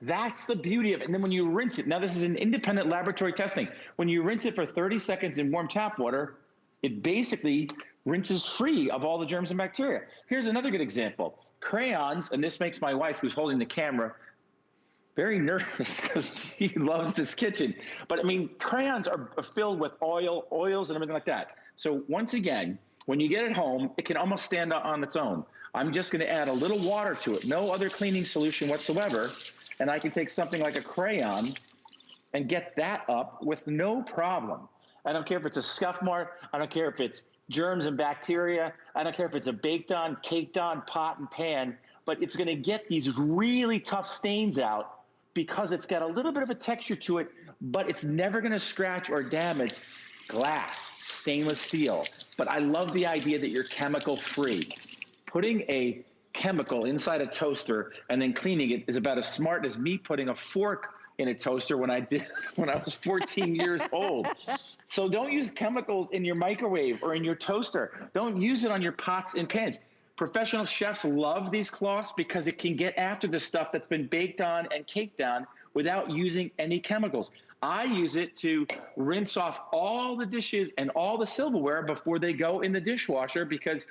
That's the beauty of it. And then when you rinse it, now this is an independent laboratory testing. When you rinse it for 30 seconds in warm tap water, it basically rinses free of all the germs and bacteria. Here's another good example. Crayons, and this makes my wife, who's holding the camera, very nervous because she loves this kitchen. But I mean, crayons are filled with oils and everything like that. So once again, when you get it home, it can almost stand on its own. I'm just going to add a little water to it, no other cleaning solution whatsoever, and I can take something like a crayon and get that up with no problem. I don't care if it's a scuff mark. I don't care if it's germs and bacteria. I don't care if it's a baked on, caked on pot and pan, but it's going to get these really tough stains out because it's got a little bit of a texture to it, but it's never going to scratch or damage glass, stainless steel. But I love the idea that you're chemical free. Putting a chemical inside a toaster and then cleaning it is about as smart as me putting a fork in a toaster when I was 14 years old. So don't use chemicals in your microwave or in your toaster. Don't use it on your pots and pans. Professional chefs love these cloths because it can get after the stuff that's been baked on and caked on without using any chemicals. I use it to rinse off all the dishes and all the silverware before they go in the dishwasher because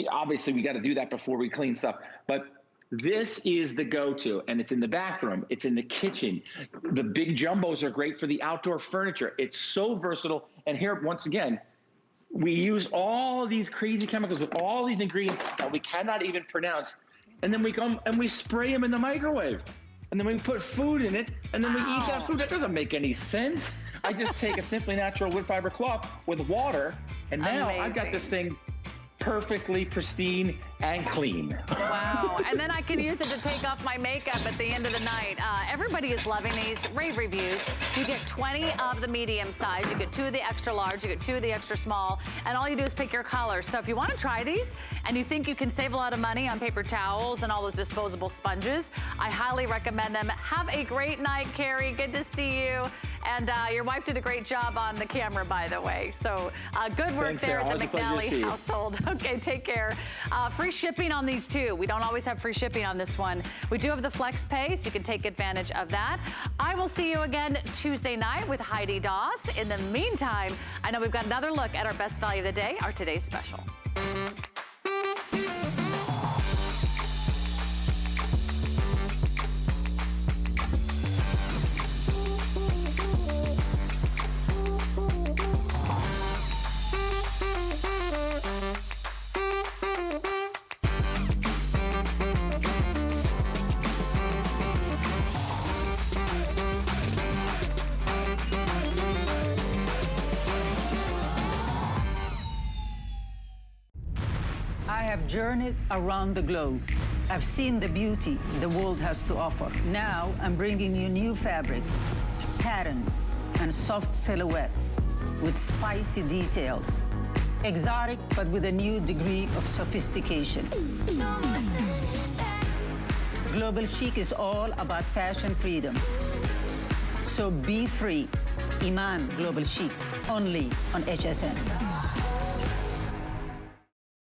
obviously we got to do that before we clean stuff, but this is the go-to, and it's in the bathroom, it's in the kitchen. The big jumbos are great for the outdoor furniture. It's so versatile. And here, once again, we use all these crazy chemicals with all these ingredients that we cannot even pronounce. And then we come and we spray them in the microwave. And then we put food in it, and then we eat that food. That doesn't make any sense. I just take a Simply Natural wood fiber cloth with water, and now I've got this thing perfectly pristine and clean. Wow. And then I can use it to take off my makeup at the end of the night. Everybody is loving these. Rave reviews. You get 20 of the medium size. You get 2 of the extra large. You get 2 of the extra small. And all you do is pick your color. So if you want to try these and you think you can save a lot of money on paper towels and all those disposable sponges, I highly recommend them. Have a great night, Carrie. Good to see you. And your wife did a great job on the camera, by the way. So good work. Thanks, there at the McNally household. Okay, take care. Free shipping on these too. We don't always have free shipping on this one. We do have the Flex Pay, so you can take advantage of that. I will see you again Tuesday night with Heidi Doss. In the meantime, I know we've got another look at our best value of the day, our today's special. I've journeyed around the globe. I've seen the beauty the world has to offer. Now I'm bringing you new fabrics, patterns, and soft silhouettes with spicy details. Exotic, but with a new degree of sophistication. Global Chic is all about fashion freedom. So be free. Iman Global Chic, only on HSN.